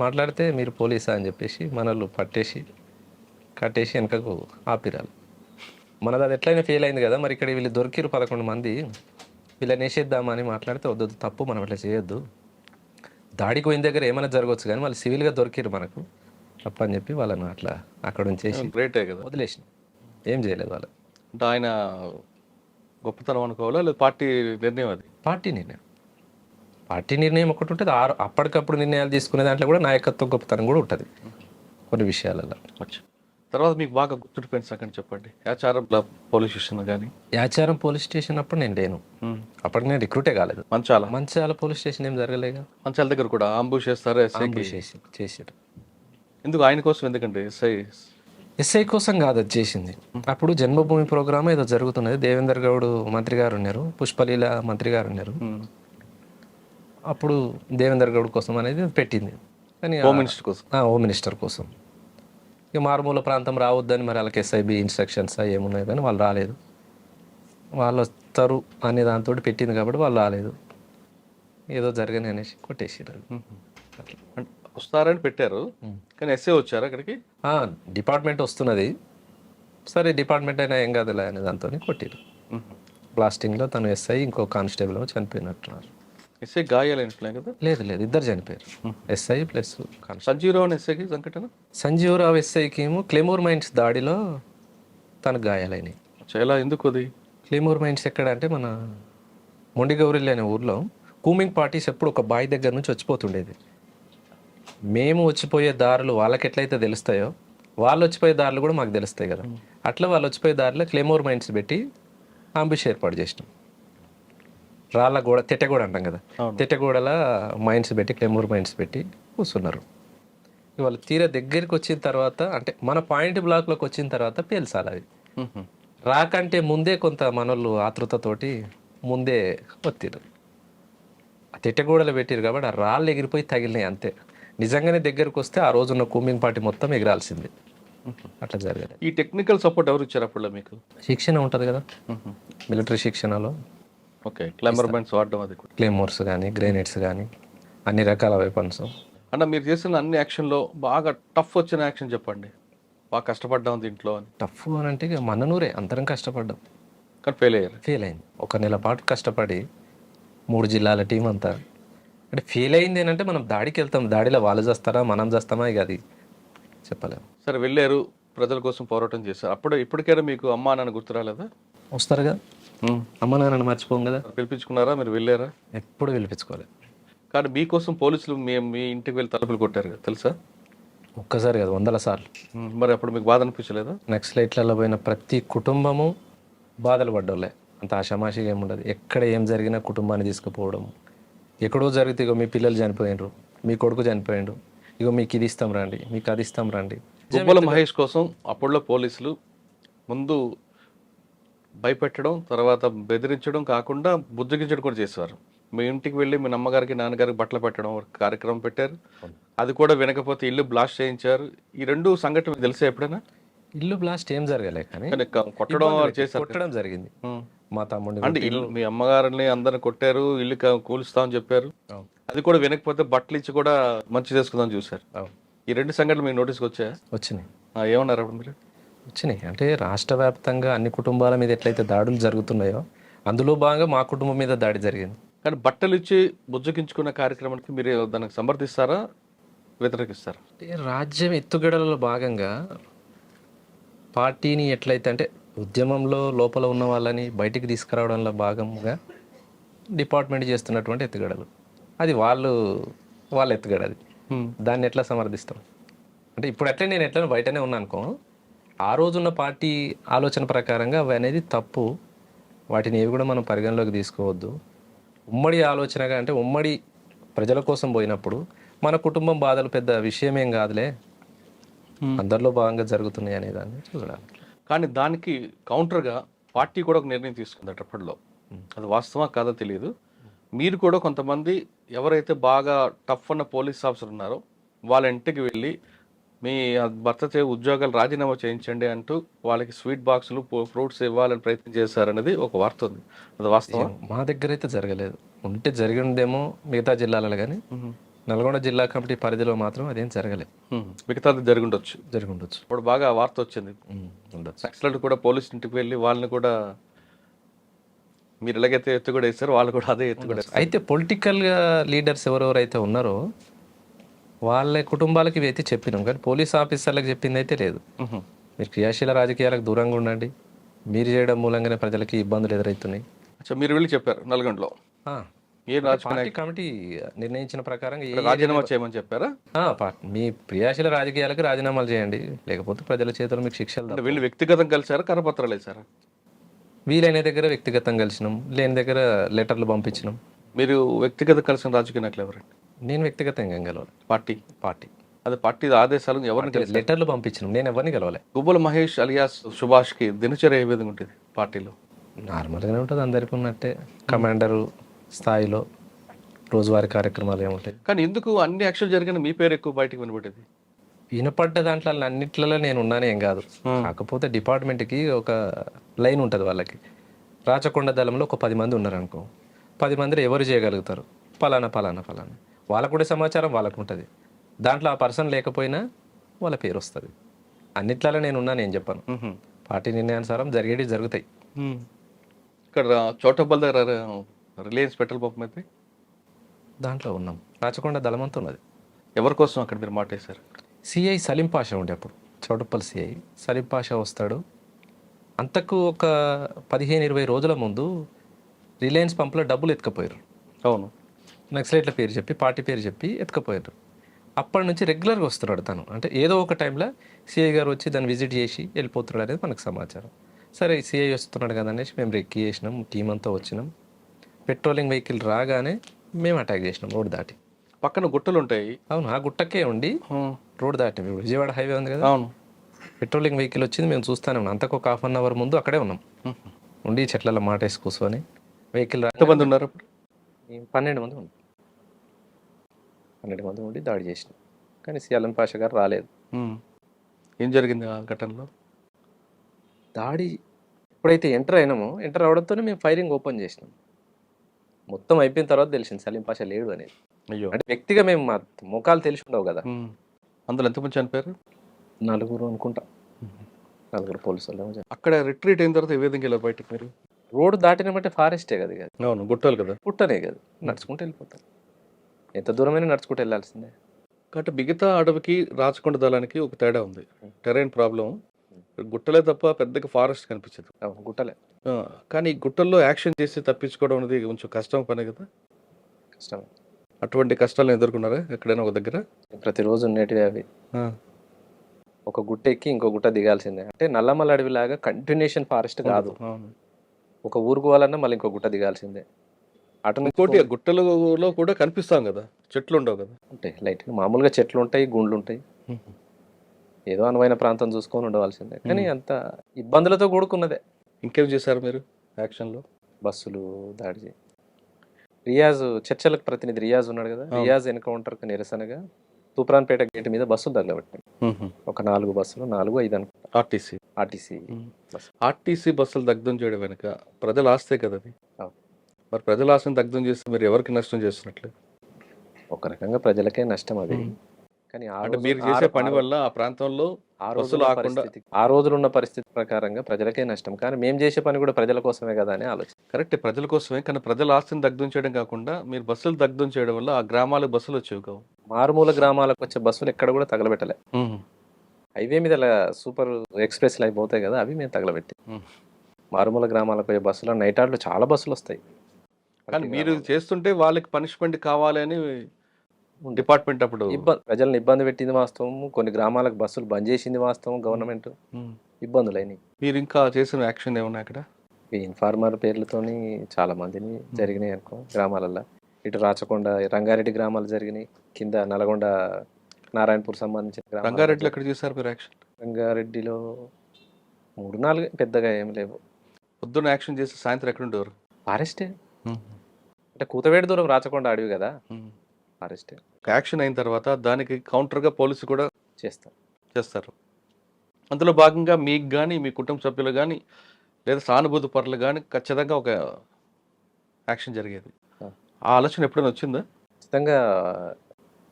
మాట్లాడితే మీరు పోలీసా అని చెప్పేసి మనోళ్ళు పట్టేసి కట్టేసి వెనకకు ఆపిరాలు. మనది అది ఎట్లయినా ఫెయిల్ అయింది కదా, మరి ఇక్కడ వీళ్ళు దొరికిరు 11 మంది, వీళ్ళని వేసేద్దామని మాట్లాడితే వద్దు తప్పు, మనం అట్లా చేయొద్దు, దాడికి పోయిన దగ్గర ఏమైనా జరగవచ్చు కానీ వాళ్ళు సివిల్గా దొరికిరు మనకు తప్పని చెప్పి వాళ్ళని అట్లా అక్కడ ఉంచేసి గ్రేటే కదా, వదిలేసిన. ఏం చేయలేదు వాళ్ళు. అంటే ఆయన గొప్పతనం అనుకోవాలా లేదా పార్టీ నిర్ణయం? అది పార్టీ నిర్ణయం ఒకటి ఉంటుంది, అప్పటికప్పుడు నిర్ణయాలు తీసుకునే దాంట్లో కూడా నాయకత్వ గొప్పతనం కూడా ఉంటుంది కొన్ని విషయాలలో. తర్వాత మీకు బాగా గుర్తుండిపోయిన సంగతి చెప్పండి. యాచారం పోలీస్ స్టేషన్ కానీ? యాచారం పోలీస్ స్టేషన్ అప్పుడు నేను లేను, అప్పటికి నేను రిక్రూటే కాలేదు. మంచాల పోలీస్ స్టేషన్ ఏం జరగలేదు. మంచాల దగ్గర కూడా అంబుష్ చేస్తారు, చేసాడు. ఎందుకు? ఆయన కోసం? ఎందుకంటే ఎస్ఐ కోసం కాదు అది చేసింది. అప్పుడు జన్మభూమి ప్రోగ్రామ్ ఏదో జరుగుతున్నది, దేవేందర్ గౌడ్ మంత్రి గారు ఉన్నారు, పుష్పలీల మంత్రి గారు ఉన్నారు. అప్పుడు దేవేందర్ గౌడ్ కోసం అనేది పెట్టింది, కానీ హోమ్ మినిస్టర్ కోసం. ఇక మారుమూల ప్రాంతం రావద్దని మరి వాళ్ళకి ఎస్ఐబి ఇన్స్ట్రక్షన్స్ ఏమున్నాయి కానీ వాళ్ళు రాలేదు. వాళ్ళు వస్తారు అనే దాంతో పెట్టింది కాబట్టి వాళ్ళు రాలేదు, ఏదో జరగని అనేసి కొట్టేసారు. వస్తారని పెట్టారు కానీ ఎస్ఐ వచ్చారు అక్కడికి. డిపార్ట్మెంట్ వస్తున్నది, సరే డిపార్ట్మెంట్ అయినా ఏం కాదులే అనే దాంతో కొట్టారు. బ్లాస్టింగ్లో తను ఎస్ఐ ఇంకో కానిస్టేబుల్ చనిపోయినట్టున్నారు. ఎస్ఐ గాయాలైనట్లే కదా? లేదు 2 చనిపోయారు, ఎస్ఐ ప్లస్ సంజీవరావు ఎస్ఐకి సంఘటన. సంజీవరావు ఎస్ఐకి ఏమో క్లెమోర్ మైన్స్ దాడిలో తనకు గాయాలైనవి. చాలా ఎందుకు అది? క్లెమోర్ మైన్స్ ఎక్కడ అంటే మన మొండిగౌరిల్లి అనే ఊర్లో కూమింగ్ పార్టీస్ ఎప్పుడు ఒక బాయ్ దగ్గర నుంచి వచ్చిపోతుండేది. మేము వచ్చిపోయే దారులు వాళ్ళకి ఎట్లయితే తెలుస్తాయో వాళ్ళు వచ్చిపోయే దారులు కూడా మాకు తెలుస్తాయి కదా, అట్లా వాళ్ళు వచ్చిపోయే దారిలో క్లెమోర్ మైన్స్ పెట్టి అంబుష్ ఏర్పాటు చేసినాం. రాళ్ళ గోడ, తెట్టగోడ అంటాం కదా, తెట్టగోడల మైన్స్ పెట్టి క్లెమోర్ మైన్స్ పెట్టి కూర్చున్నారు. వాళ్ళు తీరా దగ్గరికి వచ్చిన తర్వాత, అంటే మన పాయింట్ బ్లాక్లోకి వచ్చిన తర్వాత పేల్చాలి అవి. రాకంటే ముందే కొంత మనోళ్ళు ఆతృతతోటి ముందే ఒత్తిరు, తెట్టగోడలు పెట్టారు కాబట్టి ఆ రాళ్ళు ఎగిరిపోయి తగిలినాయి అంతే. నిజంగానే దగ్గరకు వస్తే ఆ రోజున్న కూమింగ్ పార్టీ మొత్తం ఎగరాల్సింది. అట్లా జరగదు. ఈ టెక్నికల్ సపోర్ట్ ఎవరు ఇచ్చారు అప్పుడు మీకు? శిక్షణ ఉంటుంది కదా, మిలిటరీ శిక్షణలో. ఓకే, క్లెమర్మెంట్స్ వాడడం, అది క్లెమోర్స్ కానీ గ్రెనేడ్స్ కానీ అన్ని రకాల వెపన్స్. అన్న మీరు చేసిన అన్ని యాక్షన్లో బాగా టఫ్ వచ్చిన యాక్షన్ చెప్పండి. బాగా కష్టపడ్డాం దీంట్లో అని. టఫ్ అని అంటే ఇక మన్ననూరే అందరం కష్టపడ్డాం కానీ ఫెయిల్ అయింది. 1 నెల పాటు కష్టపడి 3 జిల్లాల టీం అంతా. అంటే ఫెయిల్ అయింది ఏంటంటే మనం దాడికి వెళ్తాం, దాడిలో వాళ్ళు చేస్తారా మనం చేస్తామా ఇక అది చెప్పలేము. సరే వెళ్ళారు, ప్రజల కోసం పోరాటం చేశారు. ఇప్పటికైనా మీకు అమ్మా నాన్న గుర్తు రాలేదా? వస్తారు కదా, ఉమ్. అమ్మ నాన్నని మర్చిపోం కదా, పిలిపించుకున్నారా, మీరు వెళ్ళారా? ఎప్పుడు పిలిపించుకోలేదు. కానీ మీకోసం పోలీసులు మీ ఇంటికి వెళ్ళి తలుపులు కొట్టారు కదా, తెలుసా? ఒక్కసారి కదా, 100 సార్లు. మరి అప్పుడు మీకు బాధ అనిపించలేదా? నక్సలైట్లలో పోయిన ప్రతి కుటుంబము బాధలు పడ్డోళ్ళే, అంత ఆషామాషిగా ఏముండదు. ఎక్కడ ఏం జరిగినా కుటుంబాన్ని తీసుకుపోవడం, ఎక్కడో జరిగితే ఇగో మీ పిల్లలు చనిపోయినరు, మీ కొడుకు చనిపోయిండు, ఇగో మీకు ఇది ఇస్తాం రండి, మీకు అది ఇస్తాం రండి. గుబ్బల మహేష్ కోసం అప్పుడులో పోలీసులు ముందు భయపెట్టడం, తర్వాత బెదిరించడం కాకుండా బుజ్జగించడం కూడా చేసేవారు. మీ ఇంటికి వెళ్ళి మీ అమ్మగారికి నాన్నగారికి బట్టలు పెట్టడం ఒక కార్యక్రమం పెట్టారు. అది కూడా వినకపోతే ఇల్లు బ్లాస్ట్ చేయించారు. ఈ రెండు సంఘటనలు మీకు తెలిసే ఎప్పుడైనా? ఇల్లు బ్లాస్ట్ ఏం జరగలే, కానీ కానీ కొట్టడం ఇబ్బంది చేశారు. కొట్టడం జరిగింది. మా తమ్ముడిని అంటే ఇల్లు మీ అమ్మగారిని అందరిని కొట్టారు, ఇల్లు కూలుస్తామని చెప్పారు. అవును. అది కూడా వినకపోతే బట్టలు ఇచ్చి కూడా మంచి చేసుకుందాం చూశారు. అవును. ఈ రెండు సంఘటనలు మీకు నోటీస్కి వచ్చాయా? వచ్చినాయి. ఏమన్నారు అప్పుడు మీరు? వచ్చినాయి అంటే రాష్ట్ర వ్యాప్తంగా అన్ని కుటుంబాల మీద ఎట్లయితే దాడులు జరుగుతున్నాయో అందులో భాగంగా మా కుటుంబం మీద దాడి జరిగింది. కానీ బట్టలు ఇచ్చి బుజ్జగించుకున్న కార్యక్రమానికి మీరు దానికి సమర్థిస్తారా, వ్యతిరేకిస్తారా? అంటే రాజ్యం ఎత్తుగడలలో భాగంగా పార్టీని ఎట్లయితే అంటే ఉద్యమంలో లోపల ఉన్న వాళ్ళని బయటికి తీసుకురావడంలో భాగంగా డిపార్ట్మెంట్ చేస్తున్నటువంటి ఎత్తుగడలు, అది వాళ్ళ ఎత్తుగడ, అది దాన్ని ఎట్లా సమర్థిస్తాం? అంటే ఇప్పుడు ఎట్లా నేను ఎట్లా బయటనే ఉన్నా అనుకో, ఆ రోజున్న పార్టీ ఆలోచన ప్రకారంగా అవి అనేది తప్పు, వాటిని ఏవి కూడా మనం పరిగణలోకి తీసుకోవద్దు. ఉమ్మడి ఆలోచనగా అంటే ఉమ్మడి ప్రజల కోసం పోయినప్పుడు మన కుటుంబం బాధలు పెద్ద విషయమేం కాదులే, అందరిలో భాగంగా జరుగుతున్నాయి అనే దాన్ని చూడాలి. కానీ దానికి కౌంటర్గా పార్టీ కూడా ఒక నిర్ణయం తీసుకుంది అప్పట్లో. అది వాస్తవా కాదో తెలియదు. మీరు కూడా కొంతమంది ఎవరైతే బాగా టఫ్ ఉన్న పోలీస్ ఆఫీసర్ ఉన్నారో వాళ్ళ ఇంటికి వెళ్ళి మీ భర్త ఉద్యోగాలు రాజీనామా చేయించండి అంటూ వాళ్ళకి స్వీట్ బాక్సులు ఫ్రూట్స్ ఇవ్వాలని ప్రయత్నం చేశారనేది ఒక వార్త ఉంది. అది వాస్తవం? మా దగ్గర అయితే జరగలేదు, ఉంటే జరిగిందేమో మిగతా జిల్లాలలో, కానీ నల్గొండ జిల్లా కమిటీ పరిధిలో మాత్రం అదేం జరగలేదు. మిగతాది జరిగి ఉండొచ్చు. ఇప్పుడు బాగా వార్త వచ్చింది, ఉండొచ్చు. నక్సలైట్ కూడా పోలీస్ ఇంటికి వెళ్ళి వాళ్ళని కూడా మీరు ఎలాగైతే ఎత్తు కూడా వేస్తారు వాళ్ళు కూడా అదే ఎత్తు కూడా. అయితే పొలిటికల్గా లీడర్స్ ఎవరెవరైతే ఉన్నారో వాళ్ళ కుటుంబాలకి ఇవి అయితే చెప్పినాం, కానీ పోలీస్ ఆఫీసర్లకు చెప్పింది అయితే లేదు. మీరు క్రియాశీల రాజకీయాలకు దూరంగా ఉండండి, మీరు చేయడం మూలంగానే ప్రజలకి ఇబ్బందులు ఎదురవుతున్నాయి. మీరు వెళ్ళి చెప్పారు నల్గొండలో? ఏ పార్టీ కమిటీ నిర్ణయించిన ప్రకారం రాజీనామా చేయమని చెప్పారా? మీ క్రియాశీల రాజకీయాలకు రాజీనామాలు చేయండి, లేకపోతే ప్రజల చేతుల్లో మీకు శిక్షలు. వీళ్ళు వ్యక్తిగతం కలిసారా, కరపత్రాలు వేసారా? వీలైన దగ్గర వ్యక్తిగతం కలిసినాం, లేని దగ్గర లెటర్లు పంపించినాం. మీరు వ్యక్తిగత కలిసిన రాజకీయ నాయకులు ఎవరండి? నేను వ్యక్తిగతంగా గెలవాలి. పార్టీ అది పార్టీ ఆదేశాలు ఎవరిని లెటర్లు పంపించినాం, నేను ఎవరిని గెలవాలి. గుబ్బల మహేష్ అలియాస్ సుభాష్కి దినచర్య ఏ విధంగా ఉంటుంది పార్టీలో? నార్మల్గానే ఉంటుంది, అందరికీ ఉన్నట్టే, కమాండరు స్థాయిలో రోజువారీ కార్యక్రమాలు ఏముంటాయి. కానీ ఎందుకు అన్ని యాక్షన్ జరిగిన మీ పేరు ఎక్కువ బయటకు వినబడేది? వినపడ్డ దాంట్లో అన్నిట్లలో నేను ఉన్నాను ఏం కాదు, కాకపోతే డిపార్ట్మెంట్కి ఒక లైన్ ఉంటుంది వాళ్ళకి. రాచకొండ దళంలో ఒక 10 మంది ఉన్నారు అనుకో, 10 మందిలో ఎవరు చేయగలుగుతారు, ఫలానా ఫలానా ఫలానా, వాళ్ళకు కూడా సమాచారం వాళ్ళకు ఉంటుంది. దాంట్లో ఆ పర్సన్ లేకపోయినా వాళ్ళ పేరు వస్తుంది. అన్నిట్లలో నేను ఉన్నాను ఏం చెప్పాను, పార్టీ నిర్ణయానుసారం జరిగేవి జరుగుతాయి. ఇక్కడ చోటబ్బల్ దగ్గర రిలయన్స్ పెట్రోల్ పంప్ అయితే దాంట్లో ఉన్నాం, రాచకొండ దళం అంతా ఉన్నది. ఎవరి కోసం అక్కడ మీరు మాటేశారు? సిఐ సలీం పాషా ఉండే అప్పుడు, చౌటప్పల్ సిఐ సలీం పాషా వస్తాడు. అంతకు ఒక 15-20 రోజుల ముందు రిలయన్స్ పంప్లో డబ్బులు ఎత్తుకపోయారు. అవును, నక్సలైట్ల పేరు చెప్పి పార్టీ పేరు చెప్పి ఎత్తుకపోయారు. అప్పటి నుంచి రెగ్యులర్గా వస్తున్నాడు తను, అంటే ఏదో ఒక టైంలో సిఐ గారు వచ్చి దాన్ని విజిట్ చేసి వెళ్ళిపోతున్నాడు అనేది మనకు సమాచారం. సరే సిఐ వస్తున్నాడు కదా అనేసి మేము రెక్కి చేసినాం, టీం అంతా వచ్చినాం. పెట్రోలింగ్ వెహికల్ రాగానే మేము అటాక్ చేసినాం, రోడ్ దాటి. పక్కన గుట్టలు ఉంటాయి. అవును, ఆ గుట్టకే ఉండి రోడ్ దాటినాం. ఇప్పుడు విజయవాడ హైవే ఉంది కదా, అవును, పెట్రోలింగ్ వెహికల్ వచ్చింది, మేము చూస్తానే ఉన్నాం. అంతకు ఒక 1/2 అవర్ ముందు అక్కడే ఉన్నాం, ఉండి చెట్లలో మాటేసి కూర్చొని. వెహికల్ ఎంతమంది ఉన్నారు అప్పుడు? 12 మంది ఉన్నాం. 12 మంది ఉండి దాడి చేసినాం, కానీ సలీం పాషా గారు రాలేదు. ఏం జరిగింది ఆ ఘటనలో? దాడి ఎప్పుడైతే ఎంటర్ అయినామో, ఎంటర్ అవడంతోనే మేము ఫైరింగ్ ఓపెన్ చేసినాం. మొత్తం అయిపోయిన తర్వాత తెలిసింది సలీం పాషా లేడు అనేది. అయ్యో, అంటే వ్యక్తిగా మేము మా ముఖాలు తెలిసి ఉండవు కదా. అందులో ఎంతమంది చనిపోయారు? 4 అనుకుంటా, 4 పోలీసు వాళ్ళు. అక్కడ రిట్రీట్ అయిన తర్వాత ఏ విధంగా ఇలా బయటకు మీరు? రోడ్డు దాటినామంటే ఫారెస్టే కదా, కదా. అవును, గుట్టలు కదా, పుట్టనే కదా, నడుచుకుంటూ వెళ్ళిపోతాం. ఎంత దూరమైనా నడుచుకుంటూ వెళ్ళాల్సిందే. కాబట్టి మిగతా అడవికి రాచకొండ దళానికి ఒక తేడా ఉంది, టెరైన్ ప్రాబ్లం. గుట్టలే తప్ప పెద్దగా ఫారెస్ట్ కనిపించదు. గుట్టలే. ఆ, కానీ ఈ గుట్టల్లో యాక్షన్ చేసి తప్పించుకోవడం అనేది కొంచెం కష్టం పని కదా. కష్టమే. అటువంటి కష్టాలను ఎదుర్కొన్నారా ఎక్కడైనా ఒక దగ్గర? ప్రతిరోజు ఉండేటివి అవి. ఆ, ఒక గుట్ట ఎక్కి ఇంకో గుట్ట దిగాల్సిందే. అంటే నల్లమల్ల అడవిలాగా కంటిన్యూషన్ ఫారెస్ట్ కాదు. అవును. ఒక ఊరుకు పోవాలన్నా మళ్ళీ ఇంకో గుట్ట దిగాల్సిందే. అటు నుంచి ఇంకోటి ఆ గుట్టలలో కూడా కనిపిస్తాం కదా, చెట్లు ఉండవు కదా. ఉంటాయి లైట్గా, మామూలుగా చెట్లు ఉంటాయి, గుండ్లు ఉంటాయి. ఏదో అనువైన ప్రాంతం చూసుకొని ఉండవలసిందే. కానీ అంత ఇబ్బందులతో కూడుకున్నదే. ఇంకేం చేశారు మీరు యాక్షన్లో? బస్సులు దాడి చేయి. రియాజ్ చర్చలకు ప్రతినిధి రియాజ్ ఉన్నాడు కదా, రియాజ్ ఎన్కౌంటర్కి నిరసనగా తూప్రాన్పేట గేట్ మీద బస్సులు తగలబెట్టాయి. ఒక 4 బస్సులు, 4, 5 అనుకుంటా. RTC bus. ఆర్టీసీ బస్సులు దగ్ధం చేయడం వెనుక ప్రజల ఆస్తే కదా అది. అవును. మరి ప్రజల ఆస్తిని దగ్ధం చేస్తే మీరు ఎవరికి నష్టం చేస్తున్నట్లు? ఒక రకంగా ప్రజలకే నష్టం అది. కానీ అంటే మీరు చేసే పని వల్ల ఆ ప్రాంతంలో బస్సులు ఆకుండా ఆ రోజులు ఉన్న పరిస్థితి ప్రకారంగా ప్రజలకే నష్టం. కానీ మేము చేసే పని కూడా ప్రజల కోసమే కదా అని ఆలోచన. కరెక్ట్, ప్రజల కోసమే. కానీ ప్రజల ఆస్తిని దగ్ధం చేయడం కాకుండా మీరు బస్సులు దగ్ధం చేయడం వల్ల ఆ గ్రామాలకు బస్సులు వచ్చేవి కావు. మారుమూల గ్రామాలకు వచ్చే బస్సులు ఎక్కడ కూడా తగలబెట్టలే. హైవే మీద సూపర్ ఎక్స్ప్రెస్ లైఫ్ పోతాయి కదా, అవి మేము తగలబెట్టి. మారుమూల గ్రామాలకు పోయే బస్సులు నైట్ ఆర్డర్లు చాలా బస్సులు వస్తాయి. కానీ మీరు చేస్తుంటే వాళ్ళకి పనిష్మెంట్ కావాలి అని డిపార్ట్మెంట్ అప్పుడు ప్రజలను ఇబ్బంది పెట్టింది వాస్తవం. కొన్ని గ్రామాలకు బస్సులు బంద్ చేసింది వాస్తవం. గవర్నమెంట్ ఇబ్బందులు అయినాయి. మీరు ఇంకా చేసిన యాక్షన్ ఏమన్నా అక్కడ? ఈ ఇన్ఫార్మర్ పేర్లతోని చాలా మందిని జరిగినాయి అనుకో గ్రామాలలో. ఇటు రాచకొండ, రంగారెడ్డి గ్రామాలు జరిగినాయి. కింద నల్గొండ, నారాయణపూర్ సంబంధించిన రంగారెడ్డిలో ఎక్కడ చేశారు మీరు యాక్షన్? రంగారెడ్డిలో 3-4 పెద్దగా ఏం లేవు. పొద్దున్న యాక్షన్ చేసి సాయంత్రం ఎక్కడ ఉండేవారు? ఫారెస్టే. అంటే కూతవేడి దూరం రాచకొండ అడవి కదా, ఫారెస్టే. యాక్షన్ అయిన తర్వాత దానికి కౌంటర్గా పోలీసు కూడా చేస్తారు. అందులో భాగంగా మీకు కానీ మీ కుటుంబ సభ్యులు కానీ లేదా సానుభూతి పరులు కానీ ఖచ్చితంగా ఒక యాక్షన్ జరిగేది. ఆ ఆలోచన ఎప్పుడైనా వచ్చిందా? ఖచ్చితంగా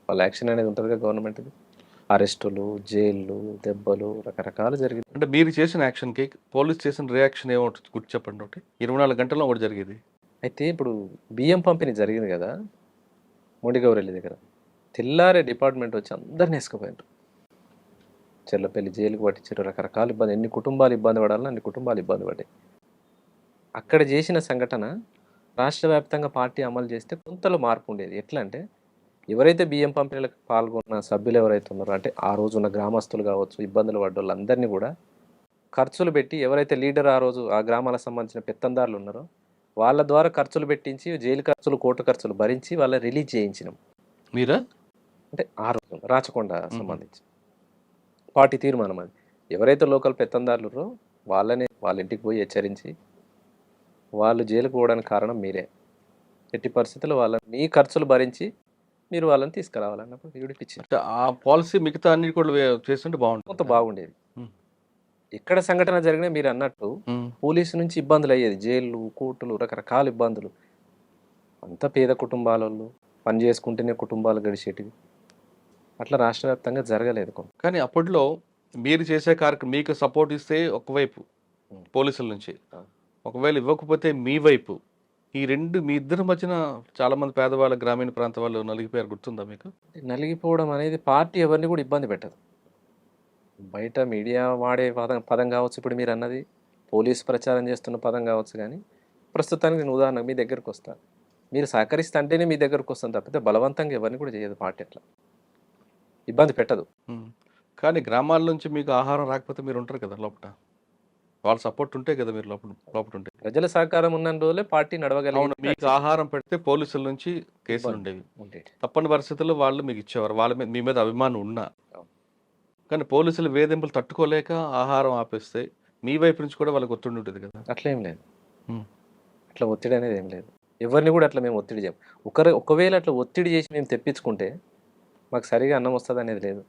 వాళ్ళ యాక్షన్ అనేది ఉంటుంది కదా గవర్నమెంట్ది. అరెస్టులు, జైళ్ళు, దెబ్బలు రకరకాలు జరిగింది. అంటే మీరు చేసిన యాక్షన్కి పోలీస్ చేసిన రియాక్షన్ ఏమో గుర్తు చెప్పండి. ఒకటి 24 గంటల్లో ఒకటి జరిగేది. అయితే ఇప్పుడు బియ్యం పంపిణీ జరిగింది కదా మొండిగౌరెల్లి దగ్గర, తెల్లారే డిపార్ట్మెంట్ వచ్చి అందరిని వేసుకుపోయారు. చెర్లపల్లి జైలుకు పట్టించారు. రకరకాల ఇబ్బంది, ఎన్ని కుటుంబాలు ఇబ్బంది పడాలని అన్ని కుటుంబాలు ఇబ్బంది పడ్డాయి. అక్కడ చేసిన సంఘటన రాష్ట్ర వ్యాప్తంగా పార్టీ అమలు చేస్తే కొంతలో మార్పు ఉండేది. ఎట్లా అంటే ఎవరైతే బియ్యం పంపిణీలకు పాల్గొన్న సభ్యులు ఎవరైతే ఉన్నారో, అంటే ఆ రోజు ఉన్న గ్రామస్తులు కావచ్చు, ఇబ్బందులు పడ్డ వాళ్ళందరినీ కూడా ఖర్చులు పెట్టి, ఎవరైతే లీడర్ ఆ రోజు ఆ గ్రామాలకు సంబంధించిన పెత్తందారులు ఉన్నారో వాళ్ళ ద్వారా ఖర్చులు పెట్టించి, జైలు ఖర్చులు, కోర్టు ఖర్చులు భరించి వాళ్ళ రిలీజ్ చేయించినాం. మీరా? అంటే ఆ రోజు రాచకొండ సంబంధించి పార్టీ తీర్మానం అది. ఎవరైతే లోకల్ పెత్తందారులు వాళ్ళని వాళ్ళ ఇంటికి పోయి హెచ్చరించి వాళ్ళు జైలుకు పోవడానికి కారణం మీరే, ఎట్టి పరిస్థితుల్లో వాళ్ళని మీ ఖర్చులు భరించి మీరు వాళ్ళని తీసుకురావాలన్నప్పుడు విడిపించారు. ఆ పాలసీ మిగతా అన్ని కూడా చేస్తుంటే బాగుంటుంది, కొంత బాగుండేది. ఎక్కడ సంఘటన జరిగినా మీరు అన్నట్టు పోలీసు నుంచి ఇబ్బందులు అయ్యేది. జైళ్ళు, కోర్టులు, రకరకాల ఇబ్బందులు. అంత పేద కుటుంబాలలో పని చేసుకుంటేనే కుటుంబాలు గడిచేటివి. అట్లా రాష్ట్ర వ్యాప్తంగా జరగలేదు. కానీ అప్పట్లో మీరు చేసే కార్యక్రమం మీకు సపోర్ట్ ఇస్తే ఒకవైపు పోలీసుల నుంచి, ఒకవేళ ఇవ్వకపోతే మీ వైపు, ఈ రెండు మీ ఇద్దరి మధ్యన చాలా మంది పేదవాళ్ళ, గ్రామీణ ప్రాంత వాళ్ళు నలిగిపోయారు. గుర్తుందా మీకు? నలిగిపోవడం అనేది పార్టీ ఎవరిని కూడా ఇబ్బంది పెట్టదు. బయట మీడియా వాడే పదం కావచ్చు, ఇప్పుడు మీరు అన్నది పోలీసు ప్రచారం చేస్తున్న పదం కావచ్చు. కానీ ప్రస్తుతానికి నేను ఉదాహరణకు మీ దగ్గరకు వస్తాను, మీరు సహకరిస్తే అంటేనే మీ దగ్గరకు వస్తాను తప్పితే బలవంతంగా ఎవరిని కూడా చేయదు పార్టీ. అట్లా ఇబ్బంది పెట్టదు. కానీ గ్రామాల నుంచి మీకు ఆహారం రాకపోతే మీరు ఉంటారు కదా లోపల, వాళ్ళ సపోర్ట్ ఉంటే కదా మీరు లోపల ఉంటే. ప్రజల సహకారం ఉన్న రోజులే పార్టీ నడవగలిగింది. మీకు ఆహారం పెడితే పోలీసుల నుంచి కేసులు ఉండేవి. తప్పని పరిస్థితుల్లో వాళ్ళు మీకు ఇచ్చేవారు, వాళ్ళ మీద మీ మీద అభిమానం ఉన్నా. కానీ పోలీసులు వేధింపులు తట్టుకోలేక ఆహారం ఆపేస్తే మీ వైపు నుంచి కూడా వాళ్ళకి ఒత్తిడి ఉంటుంది కదా. అట్లా ఏం లేదు. అట్లా ఒత్తిడి అనేది ఏం లేదు. ఎవరిని కూడా అట్లా మేము ఒత్తిడి చేయం. ఒకవేళ అట్లా ఒత్తిడి చేసి మేము తెప్పించుకుంటే మాకు సరిగా అన్నం వస్తుంది అనేది లేదు.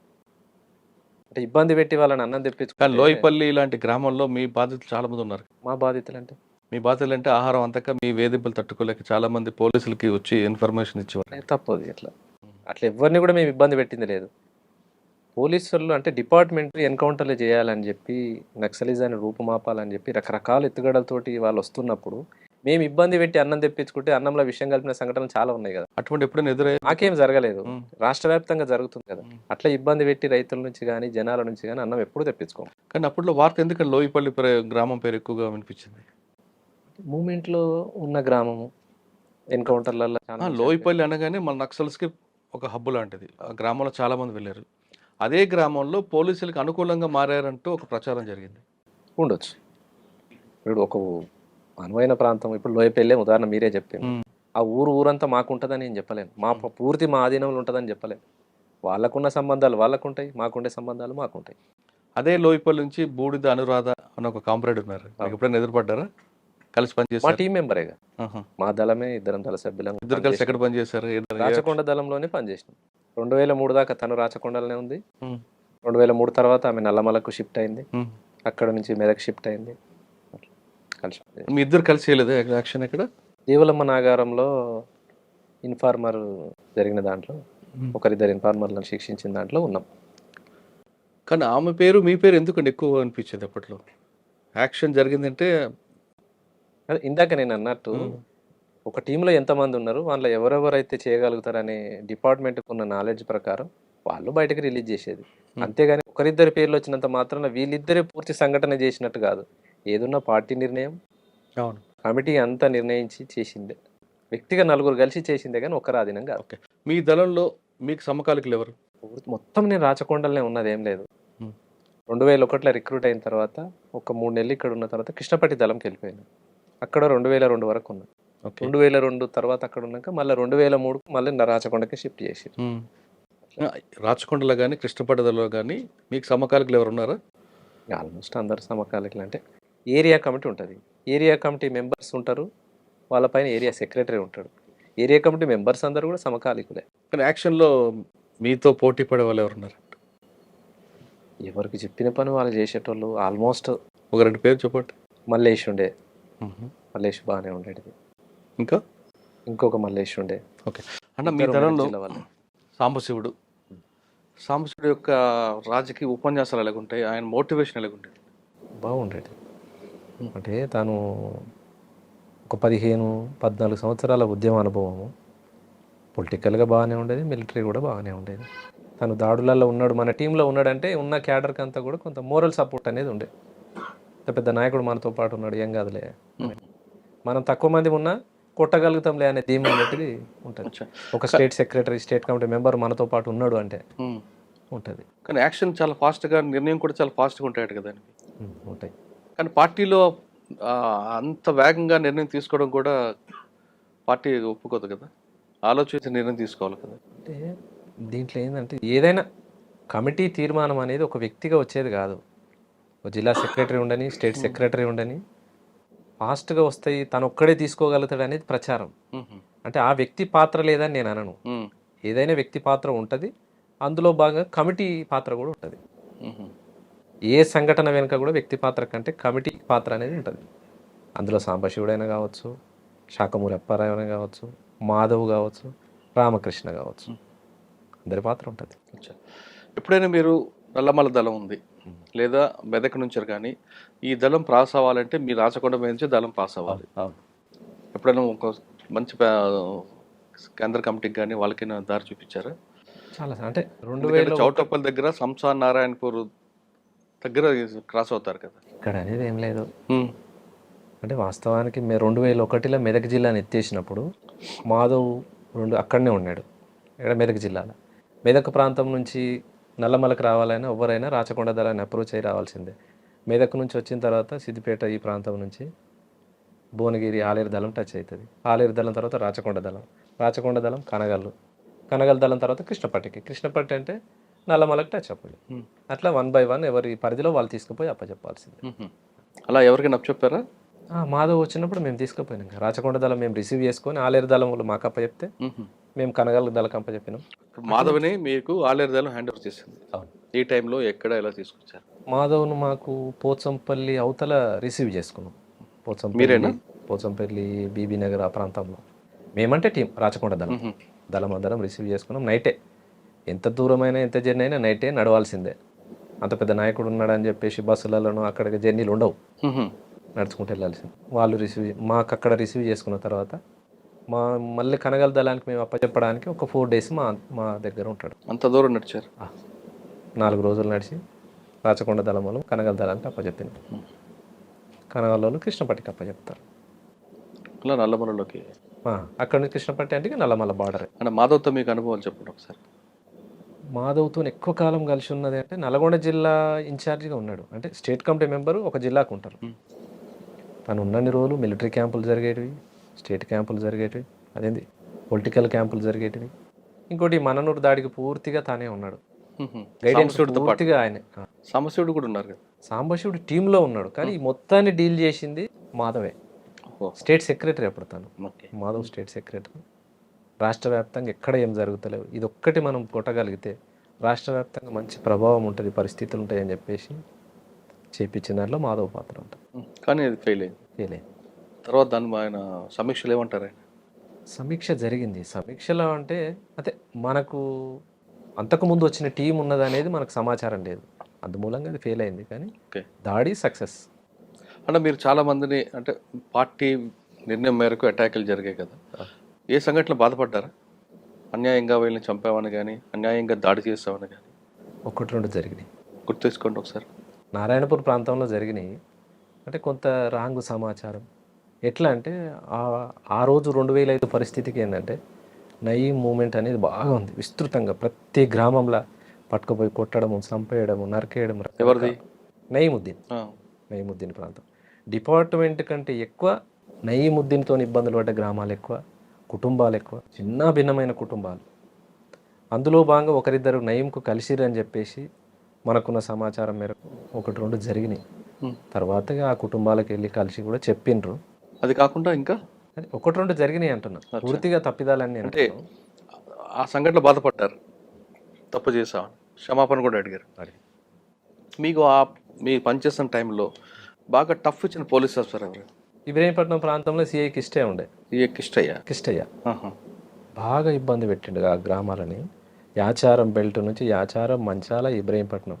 అంటే ఇబ్బంది పెట్టి వాళ్ళని అన్నం తెప్పించుకుంటే. కానీ లోయపల్లి ఇలాంటి గ్రామంలో మీ బాధితులు చాలా మంది ఉన్నారు. మా బాధితులు అంటే మీ బాధితులు అంటే ఆహారం అంతక మీ వేధింపులు తట్టుకోలేక చాలా మంది పోలీసులకి వచ్చి ఇన్ఫర్మేషన్ ఇచ్చేవారు. తప్పదు. అట్లా ఎవరిని కూడా మేము ఇబ్బంది పెట్టింది లేదు. పోలీసులు అంటే డిపార్ట్మెంట్ ఎన్కౌంటర్లు చేయాలని చెప్పి, నక్సలిజాన్ని రూపుమాపాలని చెప్పి రకరకాల ఎత్తుగడలతోటి వాళ్ళు వస్తున్నప్పుడు మేము ఇబ్బంది పెట్టి అన్నం తెప్పించుకుంటే అన్నంలో విషయం కలిపిన సంఘటనలు చాలా ఉన్నాయి కదా. అటువంటి ఎప్పుడైనా ఎదురై? నాకేం జరగలేదు. రాష్ట్ర వ్యాప్తంగా జరుగుతుంది కదా. అట్లా ఇబ్బంది పెట్టి రైతుల నుంచి కానీ జనాల నుంచి కానీ అన్నం ఎప్పుడు తెప్పించుకోం. కానీ అప్పట్లో వార్త ఎందుకంటే లోయపల్లి గ్రామం పేరు ఎక్కువగా వినిపించింది? మూమెంట్లో ఉన్న గ్రామము ఎన్కౌంటర్లలో చాలా మంది లోయపల్లి అనగానే మన నక్సల్స్కి ఒక హబ్బు లాంటిది. ఆ గ్రామంలో చాలా మంది వెళ్ళారు. అదే గ్రామంలో పోలీసులకు అనుకూలంగా మారారంటూ ఒక ప్రచారం జరిగింది. ఉండొచ్చు. ఇప్పుడు ఒక అనువైన ప్రాంతం, ఇప్పుడు లోయపల్లె ఉదాహరణ మీరే చెప్పారు. ఆ ఊరంతా మాకుంటుందని నేను చెప్పలేను. పూర్తి మా ఆధీనంలో ఉంటుందని చెప్పలేను. వాళ్ళకున్న సంబంధాలు వాళ్ళకుంటాయి, మాకుండే సంబంధాలు మాకుంటాయి. అదే లోయపల్లి నుంచి బూడిద అనురాధ అని ఒక కామ్రేడ్ ఉన్నారు. మీకు ఎప్పుడైనా ఎదురుపడ్డారా? కలిసి మా పనిచేశారు? టీం మెంబరేగా, మా దళమే, ఇద్దరం దళ సభ్యులం. ఇద్దరు కలిసి ఎక్కడ పనిచేశారు? రాచకొండ దళంలోనే పనిచేసినాం. 2003 దాకా తను రాచకొండలోనే ఉంది. 2003 తర్వాత ఆమె నల్లమలకు షిఫ్ట్ అయింది. అక్కడ నుంచి మెదక్ షిఫ్ట్ అయింది. కలిసి మీ ఇద్దరు కలిసి చేయలేదు యాక్షన్ ఎక్కడ? దేవులమ్మ నాగారంలో ఇన్ఫార్మర్ జరిగిన దాంట్లో ఒకరిద్దరు ఇన్ఫార్మర్లను శిక్షించిన దాంట్లో ఉన్నాం. కానీ ఆమె పేరు మీ పేరు ఎందుకండి ఎక్కువ అనిపించేది అప్పట్లో? యాక్షన్ జరిగిందంటే అదే ఇందాక నేను అన్నట్టు ఒక టీంలో ఎంతమంది ఉన్నారు, వాళ్ళ ఎవరెవరైతే చేయగలుగుతారనే డిపార్ట్మెంట్కి ఉన్న నాలెడ్జ్ ప్రకారం వాళ్ళు బయటకు రిలీజ్ చేసేది. అంతేగాని ఒకరిద్దరి పేర్లు వచ్చినంత మాత్రాన వీళ్ళిద్దరే పూర్తి సంఘటన చేసినట్టు కాదు. ఏదున్న పార్టీ నిర్ణయం, అవును, కమిటీ అంతా నిర్ణయించి చేసిందే. వ్యక్తిగా నలుగురు కలిసి చేసిందే కానీ ఒక్కరు ఆధీనం కాదు. ఓకే. మీ దళంలో మీకు సమకాలికులు ఎవరు? మొత్తం నేను రాచకొండలనే ఉన్నది ఏం లేదు. 2001లో రిక్రూట్ అయిన తర్వాత ఒక 3 నెలలు ఇక్కడ ఉన్న తర్వాత కృష్ణపట్టి దళంకి వెళ్ళిపోయాను. అక్కడ 2002 వరకు ఉన్నా. 2002 తర్వాత అక్కడ ఉన్నాక మళ్ళీ 2003కు మళ్ళీ రాచకొండకి షిఫ్ట్ చేసి. రాచకొండలో కానీ కృష్ణపట్టదలో కానీ మీకు సమకాలికులు ఎవరు ఉన్నారా? ఆల్మోస్ట్ అందరు సమకాలికలు. అంటే ఏరియా కమిటీ ఉంటుంది, ఏరియా కమిటీ మెంబర్స్ ఉంటారు, వాళ్ళపైన ఏరియా సెక్రటరీ ఉంటాడు. ఏరియా కమిటీ మెంబర్స్ అందరూ కూడా సమకాలికులే. కానీ యాక్షన్లో మీతో పోటీ పడే వాళ్ళు ఎవరు ఉన్నారు? ఎవరికి చెప్పిన పని వాళ్ళు చేసేటోళ్ళు. ఆల్మోస్ట్ ఒక 2 పేరు చెప్పండి. మల్లేష్ ఉండే, మల్లేష్ బాగానే ఉండేది. ఇంకా ఇంకొక మల్లేష్ ఉండే. ఓకే. అంటే మీ దళంలో సాంబశివుడు యొక్క రాజకీయ ఉపన్యాసాలు ఎలాగుంటాయి? ఆయన మోటివేషన్ ఎలాగుంటాయి? బాగుండేది. అంటే తను ఒక 15-14 సంవత్సరాల ఉద్యమ అనుభవము. పొలిటికల్గా బాగానే ఉండేది, మిలిటరీ కూడా బాగానే ఉండేది. తను దాడులలో ఉన్నాడు, మన టీంలో ఉన్నాడంటే ఉన్న క్యాడర్కి అంతా కూడా కొంత మోరల్ సపోర్ట్ అనేది ఉండే. పెద్ద నాయకుడు మనతో పాటు ఉన్నాడు, ఏం కాదులే, మనం తక్కువ మంది ఉన్నా కొట్టగలుగుతాంలే అనే ధీమా అనేది ఉంటుంది. ఒక state secretary, state committee member మనతో పాటు ఉన్నాడు అంటే ఉంటుంది. కానీ యాక్షన్ చాలా ఫాస్ట్గా, నిర్ణయం కూడా చాలా ఫాస్ట్గా ఉంటాయి కదా. ఉంటాయి. కానీ పార్టీలో అంత వేగంగా నిర్ణయం తీసుకోవడం కూడా పార్టీ ఒప్పుకోదు కదా, ఆలోచించి నిర్ణయం తీసుకోవాలి కదా. అంటే దీంట్లో ఏంటంటే ఏదైనా కమిటీ తీర్మానం అనేది ఒక వ్యక్తిగా వచ్చేది కాదు. ఒక జిల్లా సెక్రటరీ ఉండని, స్టేట్ సెక్రటరీ ఉండని ఫాస్ట్గా వస్తాయి, తను ఒక్కడే తీసుకోగలుగుతాడు అనేది ప్రచారం. అంటే ఆ వ్యక్తి పాత్ర లేదని నేను అనను. ఏదైనా వ్యక్తి పాత్ర ఉంటుంది, అందులో భాగంగా కమిటీ పాత్ర కూడా ఉంటుంది. ఏ సంఘటన వెనుక కూడా వ్యక్తి పాత్ర కంటే కమిటీ పాత్ర అనేది ఉంటుంది. అందులో సాంబశివుడైనా కావచ్చు, శాఖమూరి అప్పారావు అయినా కావచ్చు, మాధవ్ కావచ్చు, రామకృష్ణ కావచ్చు, అందరి పాత్ర ఉంటుంది. ఎప్పుడైనా మీరు నల్లమల దళం ఉంది లేదా మెదక్ నుంచి కానీ ఈ దళం పాస్ అవ్వాలంటే మీ రాచకొండ మీద నుంచి దళం పాస్ అవ్వాలి. ఎప్పుడైనా ఒక మంచి కేంద్ర కమిటీకి కానీ వాళ్ళకైనా దారి చూపించారా? చాలా. అంటే 2000 చౌటప్పల్ దగ్గర సంసార్ నారాయణపూర్ దగ్గర క్రాస్ అవుతారు కదా. ఇక్కడ అనేది ఏం లేదు. అంటే వాస్తవానికి 2001లో మెదక్ జిల్లాని ఎత్తేసినప్పుడు మాధవ్ అక్కడనే ఉన్నాడు, ఇక్కడ మెదక్ జిల్లాలో. మెదక్ ప్రాంతం నుంచి నల్లమలకు రావాలైనా ఎవరైనా రాచకొండ దళాన్ని అప్రోచ్ అయ్యి రావాల్సిందే. మెదక్ నుంచి వచ్చిన తర్వాత సిద్దిపేట ఈ ప్రాంతం నుంచి భువనగిరి ఆలేరు దళం టచ్ అవుతుంది. ఆలేరు దళం తర్వాత రాచకొండ దళం, రాచకొండ దళం కనగల్ దళం తర్వాత కృష్ణపట్టి అంటే నల్లమలకు టచ్ అప్పుడు. అట్లా 1 by 1 ఎవరి పరిధిలో వాళ్ళు తీసుకుపోయి అప్పచెప్పాల్సిందే. అలా ఎవరికైనా అప్పచెప్పారా? మాధవ్ వచ్చినప్పుడు మేము తీసుకుపోయినాం. రాచకొండ దళం మేము రిసీవ్ చేసుకొని ఆలేరు దళం వాళ్ళు మాకు అప్పచెప్తే మేము కనగల్ దళం అప్పచెప్పినాం. మాధవ్ని మీకు ఆలేరు దళం హ్యాండ్ ఓవర్ చేసింది. ఈ టైంలో ఎక్కడ ఎలా తీసుకొచ్చారు? మాధవ్ను మాకు పోచంపల్లి అవతల రిసీవ్ చేసుకున్నాం. పోచంపల్లి బీబీ నగర్ ఆ ప్రాంతంలో మేమంటే టీం రాచకొండ దళం అందరం రిసీవ్ చేసుకున్నాం. నైటే ఎంత దూరమైనా ఎంత జర్నీ అయినా నైటే నడవాల్సిందే. అంత పెద్ద నాయకుడు ఉన్నాడని చెప్పేసి బస్సులలోనూ అక్కడికి జర్నీలు ఉండవు, నడుచుకుంటూ వెళ్ళాల్సింది. వాళ్ళు మాకు అక్కడ రిసీవ్ చేసుకున్న తర్వాత మళ్ళీ కనగల్ దళానికి మేము అప్పచెప్పడానికి ఒక 4 days మా దగ్గర ఉంటాడు. అంత దూరం నడిచారు? 4 రోజులు నడిచి రాచకొండ దళం వాళ్ళు కనగల్ దళానికి అప్పచెప్పింది. కనగల్ వాళ్ళు కృష్ణపట్టికి అప్పచెప్తారు. అలా నల్లమలలోకి. అక్కడ నుంచి కృష్ణపట్టి అంటే నల్లమల్ల బార్డర్. అంటే మాధవ్తో మీకు అనుభవాలు చెప్పండి ఒకసారి. మాధవ్తో ఎక్కువ కాలం కలిసి ఉన్నది అంటే నల్గొండ జిల్లా ఇన్ఛార్జిగా ఉన్నాడు. అంటే స్టేట్ కమిటీ మెంబరు ఒక జిల్లాకు ఉంటారు. తను ఉన్నన్ని రోజులు మిలిటరీ క్యాంపులు జరిగేటివి, స్టేట్ క్యాంపులు జరిగేటివి, అదేంది పొలిటికల్ క్యాంపులు జరిగేటివి. ఇంకోటి మననూరు దాడికి పూర్తిగా తానే ఉన్నాడు. గైడెన్స్ పూర్తిగా ఆయనే. సాంబశివుడు కూడా ఉన్నారు కదా. సాంబశివుడు టీంలో ఉన్నాడు, కానీ ఈ మొత్తాన్ని డీల్ చేసింది మాధవే. స్టేట్ సెక్రటరీ అప్పుడు తను. Madhav state secretary. రాష్ట్ర వ్యాప్తంగా ఎక్కడ ఏం జరుగుతలేవు, ఇది ఒక్కటి మనం కొట్టగలిగితే రాష్ట్ర వ్యాప్తంగా మంచి ప్రభావం ఉంటుంది, పరిస్థితులు ఉంటాయని చెప్పేసి చేపించిన దాంట్లో మాధవ్ పాత్ర ఉంటుంది. కానీ అది ఫెయిల్ అయింది. తర్వాత దాన్ని ఆయన సమీక్షలు ఏమంటారు? ఆయన సమీక్ష జరిగింది. సమీక్షలో అంటే అదే మనకు అంతకుముందు వచ్చిన టీం ఉన్నది అనేది మనకు సమాచారం లేదు, అందుమూలంగా అది ఫెయిల్ అయింది. కానీ దాడి సక్సెస్. అంటే మీరు చాలా మందిని అంటే పార్టీ నిర్ణయం మేరకు అటాకులు జరిగాయి కదా, ఏ సంఘటనలు బాధపడ్డారా? అన్యాయంగా వీళ్ళని చంపామని కానీ, అన్యాయంగా దాడి చేస్తామని కానీ? ఒకటి రెండు జరిగినాయి, గుర్తు తెచ్చుకోండి ఒకసారి. నారాయణపూర్ ప్రాంతంలో జరిగినాయి. అంటే కొంత రాంగ్ సమాచారం. ఎట్లా అంటే ఆ రోజు 2005 పరిస్థితికి ఏంటంటే నయీం మూమెంట్ అనేది బాగా ఉంది విస్తృతంగా. ప్రతి గ్రామంలో పట్టుకుపోయి కొట్టడము, చంపేయడము, నరికేయడం. ఎవరిది? నయీముద్దీన్ ప్రాంతం. డిపార్ట్మెంట్ కంటే ఎక్కువ నయీముద్దీన్తో ఇబ్బందులు పడ్డ గ్రామాలు ఎక్కువ, కుటుంబాలు ఎక్కువ, చిన్న భిన్నమైన కుటుంబాలు. అందులో భాగంగా ఒకరిద్దరు నయీంకు కలిసిరని చెప్పేసి మనకున్న సమాచారం మేరకు ఒకటి రెండు జరిగినాయి. తర్వాతగా ఆ కుటుంబాలకు వెళ్ళి కలిసి కూడా చెప్పిండ్రు. అది కాకుండా ఇంకా ఒకటి రెండు జరిగినాయి అంటున్నా, పూర్తిగా తప్పిదాలన్నీ. అంటే ఆ సంఘటనలో బాధపడ్డారు, తప్పు చేసామని క్షమాపణ కూడా అడిగారు. మీకు మీ పనిచేస్తున్న టైంలో బాగా టఫ్ ఇచ్చిన పోలీస్ ఆఫీసర్ ఎవరు? ఇబ్రహీంపట్నం ప్రాంతంలో సిఐ కిష్టయ్య ఉండే. కిష్టయ్య బాగా ఇబ్బంది పెట్టిండు ఆ గ్రామాలని. యాచారం బెల్ట్ నుంచి యాచారం, మంచాల, ఇబ్రహీంపట్నం,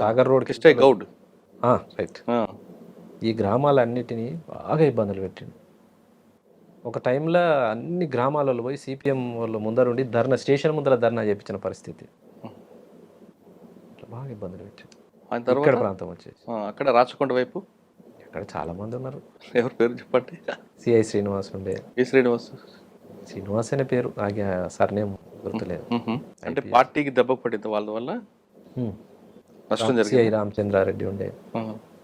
సాగర్ రోడ్. కిష్టయ్య గౌడ్. రైట్. ఈ గ్రామాలన్నిటినీ బాగా ఇబ్బందులు పెట్టిండు. ఒక టైంలో అన్ని గ్రామాలలో పోయి సిపిఎం వాళ్ళు ముందరుండి ధర్నా, స్టేషన్ ముందర ధర్నా చేయించిన పరిస్థితి. బాగా ఇబ్బందులు పెట్టిండు. ఇక్కడ ప్రాంతం వచ్చేసి అక్కడ రాచకొండ వైపు అక్కడ చాలా మంది ఉన్నారు. ఎవరి పేరు చెప్పండి? సిఐ శ్రీనివాస్ ఉండే. శ్రీనివాస్ అనే పేరు, నాకు సర్నేమ్ గుర్తులేదు. అంటే పార్టీకి దెబ్బ పడింది వాళ్ళ వల్ల నష్టం జరిగింది. సిఐ రామచంద్రారెడ్డి ఉండే,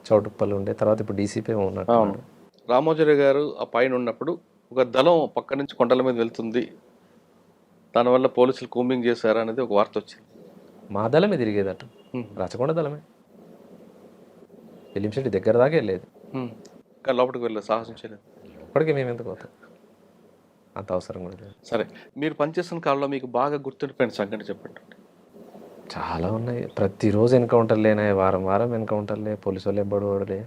చౌటుప్పల్ ఉండే, తర్వాత ఇప్పుడు డీసీపీ ఉన్నట్టు. రామోజీరావు గారు ఆ పైన ఉన్నప్పుడు ఒక దళం పక్క నుంచి కొండల మీద వెళ్తుంది, దానివల్ల పోలీసులు కూంబింగ్ చేశారు అనేది ఒక వార్త వచ్చింది. మా దళమే తిరిగేదట, రాచకొండ దళమే. ఫిలింశెట్టి దగ్గర దాకా వెళ్ళేది, కానీ లోపలికి వెళ్ళలేదు, సాహసం చేయలేదు. ఇప్పటికీ మేము ఎందుకు పోతాం, అంత అవసరం కూడా లేదు. సరే, మీరు పనిచేస్తున్న కాలంలో మీకు బాగా గుర్తుండిపోయిన సంఘటన చెప్పండి. చాలా ఉన్నాయి. ప్రతిరోజు ఎన్కౌంటర్లేనా, వారం వారం ఎన్కౌంటర్లే, పోలీసు వాళ్ళు ఎబ్బడలే,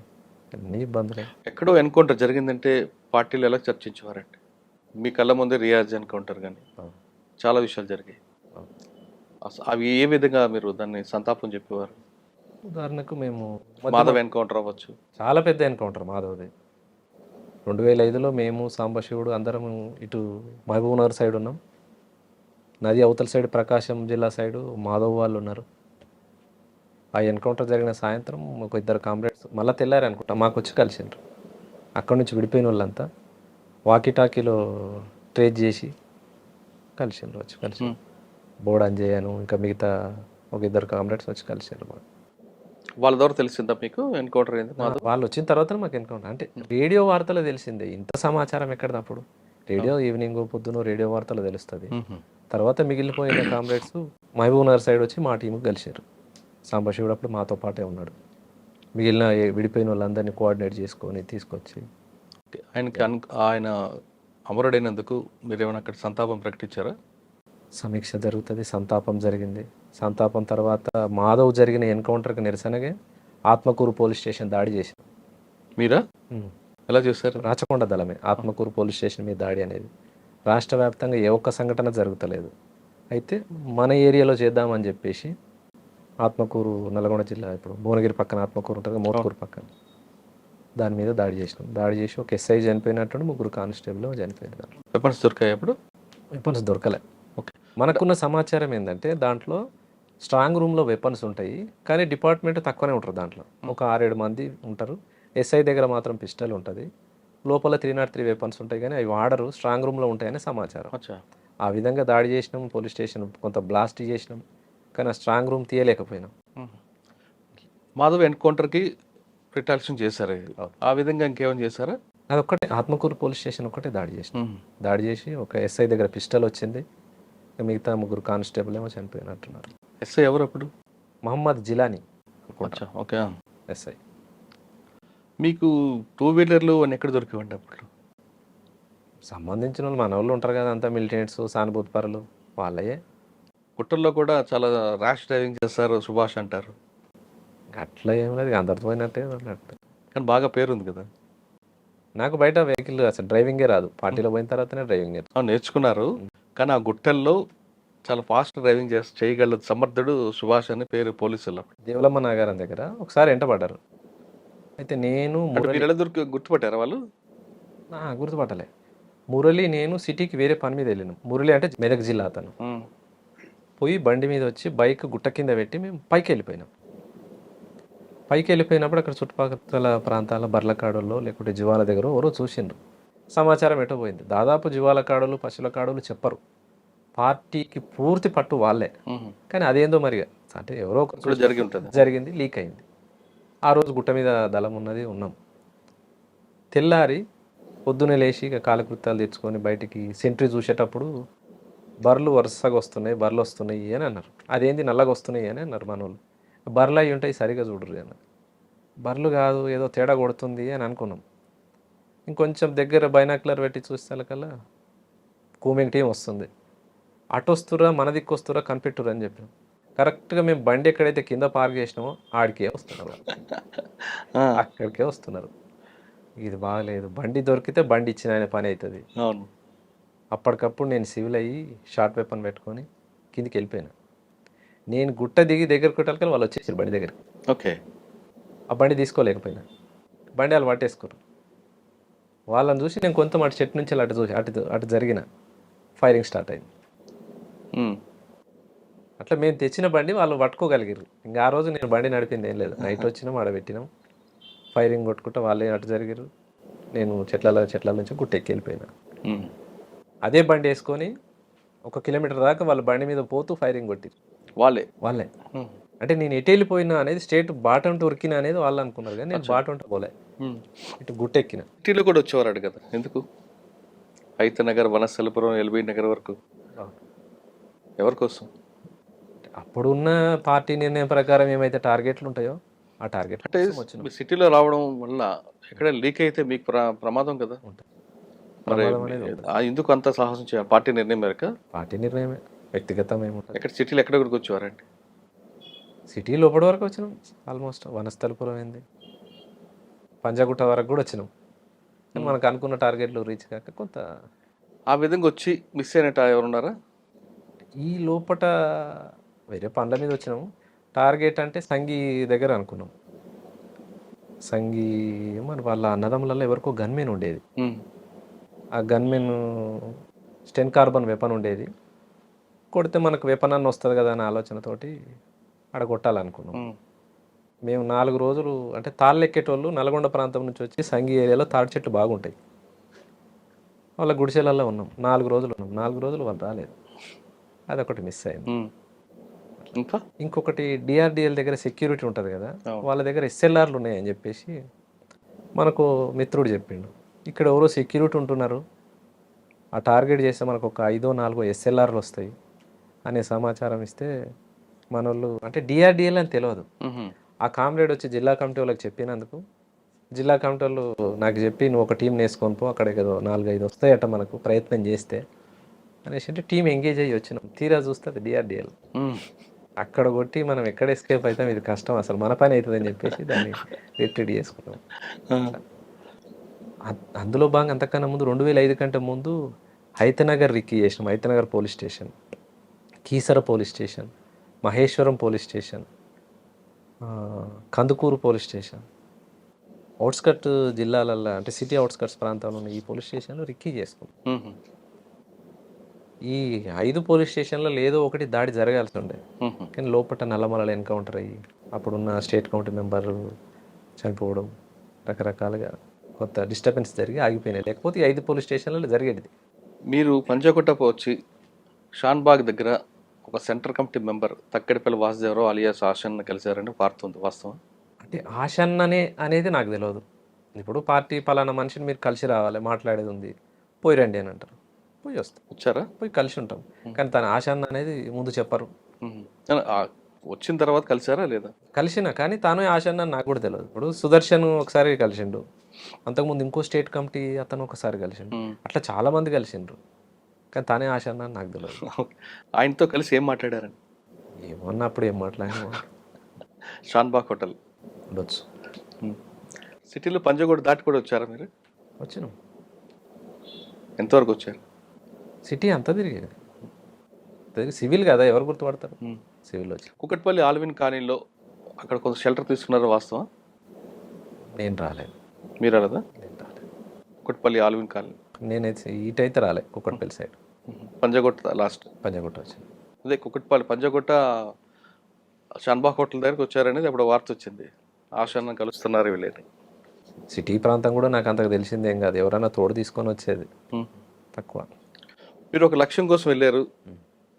అన్ని ఇబ్బందులే. ఎక్కడో ఎన్కౌంటర్ జరిగిందంటే పార్టీలు ఎలా చర్చించేవారంటే, మీ కళ్ళ ముందే రియాజ్ ఎన్కౌంటర్ కానీ చాలా విషయాలు జరిగాయి. అవి ఏ విధంగా మీరు దాన్ని సంతాపం చెప్పేవారు? ఉదాహరణకు మేము మాధవ్ ఎన్కౌంటర్ అవ్వచ్చు, చాలా పెద్ద ఎన్కౌంటర్ మాధవ్ది. 2005లో మేము సాంబశివుడు అందరం ఇటు మహబూబ్నగర్ సైడ్ ఉన్నాం, నది అవతల సైడ్ ప్రకాశం జిల్లా సైడు మాధవ్ వాళ్ళు ఉన్నారు. ఆ ఎన్కౌంటర్ జరిగిన సాయంత్రం ఒక ఇద్దరు కామ్రేడ్స్ మళ్ళీ తెల్లారు అనుకుంటా మాకు వచ్చి కలిసిండ్రు. అక్కడి నుంచి విడిపోయిన వాళ్ళంతా వాకీటాకీలో ట్రేస్ చేసి కలిసిండ్రు. వచ్చి కలిసి బోర్డ్ అంజయ్యను ఇంకా మిగతా ఒక ఇద్దరు కామ్రేడ్స్ వచ్చి కలిసిండ్రు. మాకు వాళ్ళ ద్వారా తెలిసిందా మీకు ఎన్కౌంటర్ అయింది? వాళ్ళు వచ్చిన తర్వాత మాకు ఎన్కౌంటర్ అంటే రేడియో వార్తలో తెలిసిందే. ఇంత సమాచారం ఎక్కడప్పుడు రేడియో ఈవినింగ్ పొద్దున రేడియో వార్తలు తెలుస్తుంది. తర్వాత మిగిలిపోయిన కామ్రేడ్స్ మహబూబ్నగర్ సైడ్ వచ్చి మా టీంకి కలిసారు. సాంబశివుడు అప్పుడు మాతో పాటే ఉన్నాడు. మిగిలిన విడిపోయిన వాళ్ళందరినీ కోఆర్డినేట్ చేసుకొని తీసుకొచ్చి ఆయన అమరుడైనందుకు మీరు ఏమైనా అక్కడ సంతాపం ప్రకటించారా? సమీక్ష జరుగుతుంది, సంతాపం జరిగింది. సంతాపం తర్వాత మాధవ్ జరిగిన ఎన్కౌంటర్కి నిరసనగా ఆత్మకూరు పోలీస్ స్టేషన్ దాడి చేశారు. మీరా? ఎలా చేశారు? రాచకొండ దళమే ఆత్మకూరు పోలీస్ స్టేషన్ మీద దాడి అనేది. రాష్ట్ర వ్యాప్తంగా ఏ ఒక్క సంఘటన జరుగుతలేదు. అయితే మన ఏరియాలో చేద్దామని చెప్పేసి ఆత్మకూరు, నల్గొండ జిల్లా, ఇప్పుడు భువనగిరి పక్కన ఆత్మకూరు ఉంటుంది, మోత్కూరు పక్కన, దాని మీద దాడి చేసినాం. దాడి చేసి ఒక ఎస్ఐ చనిపోయినట్టు, ముగ్గురు కానిస్టేబుల్ చనిపోయినారు. వెపన్స్ దొరికాయి? అప్పుడు వెపన్స్ దొరకలే. ఓకే, మనకున్న సమాచారం ఏంటంటే దాంట్లో స్ట్రాంగ్ రూమ్లో వెపన్స్ ఉంటాయి, కానీ డిపార్ట్మెంట్ తక్కువనే ఉంటారు. దాంట్లో ఒక 6-7 మంది ఉంటారు. ఎస్ఐ దగ్గర మాత్రం పిస్టల్ ఉంటుంది. లోపల 303 వెపన్స్ ఉంటాయి కానీ అవి వాడరు, స్ట్రాంగ్ రూమ్లో ఉంటాయని సమాచారం. అచ్చా. ఆ విధంగా దాడి చేసినాం, పోలీస్ స్టేషన్ కొంత బ్లాస్ట్ చేసినాం, కానీ ఆ స్ట్రాంగ్ రూమ్ తీయలేకపోయినాం. మాధవ్ ఎన్కౌంటర్కి రిటాలియేషన్ చేశారు. అవును. ఆ విధంగా ఇంకేమైనా చేశారా? అదొక్కటే ఆత్మకూరు పోలీస్ స్టేషన్ ఒకటే దాడి చేసినాం. దాడి చేసి ఒక ఎస్ఐ దగ్గర పిస్టల్ వచ్చింది, మిగతా 3 కానిస్టేబుల్ ఏమో చనిపోయినట్టున్నారు. ఎస్ఐ ఎవరు అప్పుడు? మహమ్మద్ జిలానీ అచ్చా, ఓకే. ఎస్ఐ. మీకు 2 వీలర్లు అని ఎక్కడ దొరికేవండి అప్పుడు? సంబంధించిన వాళ్ళు మన వాళ్ళు ఉంటారు కదా, అంతా మిలిటెంట్స్, సానుభూతి పరులు వాళ్ళయే. గుట్టల్లో కూడా చాలా ర్యాష్ డ్రైవింగ్ చేస్తారు సుభాష్ అంటారు, అట్లా ఏం లేదు, అందరితో పోయినట్టే అన్నట్టు. కానీ బాగా పేరుంది కదా. నాకు బయట వెహికల్ అసలు డ్రైవింగే రాదు, పార్టీలో పోయిన తర్వాతనే డ్రైవింగ్ నేర్చుకున్నాను. నేర్చుకున్నారు, కానీ ఆ గుట్టల్లో చాలా ఫాస్ట్ డ్రైవింగ్ చేయగల సమర్థుడు సుభాష్ అని పేరు పోలీసులు. దేవులమ్మ నాగారం దగ్గర ఒకసారి వెంటబడ్డారు. అయితే నేను మీరు ఎలా గుర్తుపట్టారా వాళ్ళు? గుర్తుపట్టలే. మురళి నేను సిటీకి వేరే పని మీద వెళ్ళినాం. మురళి అంటే మెదక్ జిల్లా అతను. పోయి బండి మీద వచ్చి బైక్ గుట్ట కింద పెట్టి మేము పైకి వెళ్ళిపోయినాం. పైకి వెళ్ళిపోయినప్పుడు అక్కడ చుట్టుపక్కల ప్రాంతాల బర్లకాడుల్లో లేకుంటే జీవాల దగ్గర ఎవరో చూసిండ్రు. సమాచారం ఎటో పోయింది. దాదాపు జీవాల కాడులు, పశువుల కాడులు చెప్పరు, పార్టీకి పూర్తి పట్టు వాళ్ళే. కానీ అదేందో మరిగా అంటే ఎవరో ఒకరు జరిగింది, లీక్ అయింది. ఆ రోజు గుట్ట మీద దళం ఉన్నది, ఉన్నాం. తెల్లారి పొద్దున్నే లేచి ఇక కాలకృత్యాలు తెచ్చుకొని బయటికి సెంట్రీ చూసేటప్పుడు బర్రెలు వరుసగా వస్తున్నాయి, బర్రెలు వస్తున్నాయి అని అన్నారు. అదేంది నల్లగా వస్తున్నాయి అని అన్నారు మన వాళ్ళు. బర్రెలు అవి ఉంటాయి, సరిగా చూడరు అన్నారు. బర్రెలు కాదు, ఏదో తేడా కొడుతుంది అని అనుకున్నాం. ఇంకొంచెం దగ్గర బైనాక్యులర్ పెట్టి చూసేకల్లా కూమింగ్ టీం వస్తుంది. అటు వస్తురా, మన దిక్కు వస్తురా, కనిపెట్టురు అని చెప్పాం. కరెక్ట్గా మేము బండి ఎక్కడైతే కింద పార్క్ చేసినామో ఆడికే వస్తున్నారు, అక్కడికే వస్తున్నారు. ఇది బాగలేదు, బండి దొరికితే బండి ఇచ్చిన ఆయన పని అవుతుంది. అప్పటికప్పుడు నేను సివిల్ అయ్యి షార్ట్ వెపన్ పెట్టుకొని కిందికి వెళ్ళిపోయినా. నేను గుట్ట దిగి దగ్గర కొట్టాలి, వాళ్ళు వచ్చేసారు బండి దగ్గరికి. ఓకే. ఆ బండి తీసుకోలేకపోయినా, బండి వాళ్ళు పట్టేసుకోరు. వాళ్ళని చూసి నేను కొంత అటు చెట్టు నుంచి అటు చూసి అటు జరిగిన ఫైరింగ్ స్టార్ట్ అయింది. అట్లా మేము తెచ్చిన బండి వాళ్ళు పట్టుకోగలిగారు. ఇంకా ఆ రోజు నేను బండి నడిపింది ఏం లేదు. నైట్ వచ్చినాం, ఆడబెట్టినాం, ఫైరింగ్ కొట్టుకుంటా వాళ్ళే అటు జరిగారు. నేను చెట్ల నుంచి గుట్టెక్కి వెళ్ళిపోయినా. అదే బండి వేసుకొని 1 కిలోమీటర్ దాకా వాళ్ళ బండి మీద పోతూ ఫైరింగ్ కొట్టిరు వాళ్ళే. అంటే నేను ఎటు వెళ్ళిపోయినా అనేది స్టేట్ బాటం ఉరికినా అనేది వాళ్ళు అనుకున్నారు, కానీ నేను బాటం పోలే, ఇటు గుట్టెక్కిన. సిటీలో కూడా వచ్చేవారు కదా, ఎందుకు? హైతనగర్, వనస్థలపురం, ఎల్బీ నగర్ వరకు ఎవరి కోసం? అప్పుడున్న పార్టీ నిర్ణయం ప్రకారం ఏమైతే టార్గెట్లు ఉంటాయో ఆ టార్గెట్ అంటే సిటీలో రావడం వల్ల ఎక్కడ లీక్ అయితే మీకు ప్రమాదం కదా. ఎందుకు అంత సాహసం చేయాలి? పార్టీ నిర్ణయం మేరకు? పార్టీ నిర్ణయమే, వ్యక్తిగతం ఏముంటుంది. ఎక్కడ సిటీలో ఎక్కడెక్కడికి వచ్చేవారండి? సిటీ లోపల వరకు వచ్చినాం, ఆల్మోస్ట్ వనస్థలపురం అయింది, పంజాగుట్ట వరకు కూడా వచ్చినాం. మనకు అనుకున్న టార్గెట్లు రీచ్ కాక కొంత ఆ విధంగా వచ్చి మిస్ అయినట్టు ఎవరున్నారా? ఈ లోపల వేరే పనుల మీద వచ్చినాము. టార్గెట్ అంటే సంఘీ దగ్గర అనుకున్నాం. సంఘీ మరి వాళ్ళ అన్నదమ్ములలో ఎవరికో గన్మెన్ ఉండేది. ఆ గన్మెన్ స్టెన్ కార్బన్ వెపన్ ఉండేది. కొడితే మనకు వెపన్ అన్న వస్తుంది కదా అనే ఆలోచనతోటి ఆడ కొట్టాలనుకున్నాం. మేము 4 రోజులు అంటే తాళ్ళెక్కేటోళ్ళు నల్గొండ ప్రాంతం నుంచి వచ్చి సంఘీ ఏరియాలో తాడి చెట్లు బాగుంటాయి, వాళ్ళ గుడిసెలలో ఉన్నాం. 4 రోజులు ఉన్నాం. 4 రోజులు వాళ్ళు రాలేదు, అదొకటి మిస్ అయింది. ఇంకొకటి డిఆర్డిఎల్ దగ్గర సెక్యూరిటీ ఉంటుంది కదా, వాళ్ళ దగ్గర ఎస్ఎల్ఆర్లు ఉన్నాయని చెప్పేసి మనకు మిత్రుడు చెప్పిండు. ఇక్కడ ఎవరో సెక్యూరిటీ ఉంటున్నారు, ఆ టార్గెట్ చేస్తే మనకు ఒక 5-4 ఎస్ఎల్ఆర్లు వస్తాయి అనే సమాచారం ఇస్తే మన వాళ్ళు అంటే డిఆర్డిఎల్ అని తెలియదు. ఆ కామ్రేడ్ వచ్చి జిల్లా కమిటీ వాళ్ళకి చెప్పినందుకు జిల్లా కమిటీ వాళ్ళు నాకు చెప్పి నువ్వు ఒక టీం వేసుకొని పో, అక్కడ ఏదో 4-5 వస్తాయట మనకు ప్రయత్నం చేస్తే అనేసి అంటే టీం ఎంగేజ్ అయ్యి వచ్చినాం. తీరా చూస్తే అది డిఆర్డిఎల్. అక్కడ కొట్టి మనం ఎక్కడ ఎస్కేప్ అవుతాం, ఇది కష్టం, అసలు మన పని అవుతుందని చెప్పేసి దాన్ని రిట్రీట్ చేసుకున్నాం. అందులో భాగంగా అంతకన్నా ముందు 2005 కంటే ముందు హైతనగర్ రిక్కీ చేసినాం. Hayathnagar police station, Keesara police station, Maheshwaram police station, Kandukur police station, outskirt జిల్లాలల్లో అంటే సిటీ అవుట్స్కట్స్ ప్రాంతాల్లో ఉన్న ఈ పోలీస్ స్టేషన్లో రిక్కీ చేసుకున్నాం. ఈ 5 పోలీస్ స్టేషన్లలో ఏదో ఒకటి దాడి జరగాల్సి ఉండే, కానీ లోపల నల్లమలలో ఎన్కౌంటర్ అయ్యి అప్పుడున్న స్టేట్ కమిటీ మెంబర్ చనిపోవడం, రకరకాలుగా కొంత డిస్టర్బెన్స్ జరిగి ఆగిపోయినాయి, లేకపోతే ఈ 5 పోలీస్ స్టేషన్లలో జరిగేది. మీరు పంజాగుట్టకు వచ్చి షాన్బాగ్ దగ్గర ఒక centre committee member Thakkadipalli Vasudevarao alias Ashanna కలిశారని వార్త ఉంది, వాస్తవం? అంటే ఆశన్ననే అనేది నాకు తెలియదు. ఇప్పుడు పార్టీ పలానా మనిషిని మీరు కలిసి రావాలి, మాట్లాడేది ఉంది, పోయి రండి అని అంటారు, పోయి వస్తాం, వచ్చారా? పోయి కలిసి ఉంటాం. కానీ తన ఆశన్న అనేది ముందు చెప్పరు. వచ్చిన తర్వాత కలిసారా లేదా? కలిసిన, కానీ తాను ఆశన్న నాకు కూడా తెలియదు. ఇప్పుడు సుదర్శన్ ఒకసారి కలిసిండు, అంతకుముందు ఇంకో స్టేట్ కమిటీ అతను ఒకసారి కలిసిండు, అట్లా చాలా మంది కలిసిండ్రు, కానీ తానే ఆశన్న అని నాకు తెలియదు. ఆయనతో కలిసి ఏం మాట్లాడారని? ఏమన్నా అప్పుడు ఏం మాట్లాడిన షాన్బాగ్ హోటల్ ఉండొచ్చు. సిటీలో పంజాగుట్ట దాటి కూడా వచ్చారా మీరు? వచ్చినాం. ఎంతవరకు వచ్చారు? సిటీ అంతా తిరిగేది, సివిల్ కదా, ఎవరు గుర్తుపడతారు? సివిల్ వచ్చి కుకట్పల్లి ఆల్విన్ కాలనీలో అక్కడ కొంత షెల్టర్ తీసుకున్నారు, వాస్తవం? నేను రాలేదు. మీరు రాలేదా? నేను రాలేదు. కుకట్పల్లి ఆల్విన్ కాలనీ నేనైతే ఇటైతే రాలే, కుక్కట్పల్లి సైడ్ పంజాగుట్ట లాస్ట్ పంజాగుట్ట వచ్చింది. అదే కుకట్పల్లి పంజాగుట్ట షాన్బాగ్ హోటల్ దగ్గరికి వచ్చారనేది అప్పుడు వార్త వచ్చింది, ఆశన్న కలుస్తున్నారు వీళ్ళని. సిటీ ప్రాంతం కూడా నాకు అంతకు తెలిసిందేం కాదు, ఎవరైనా తోడు తీసుకొని వచ్చేది తక్కువ. మీరు ఒక లక్ష్యం కోసం వెళ్ళారు,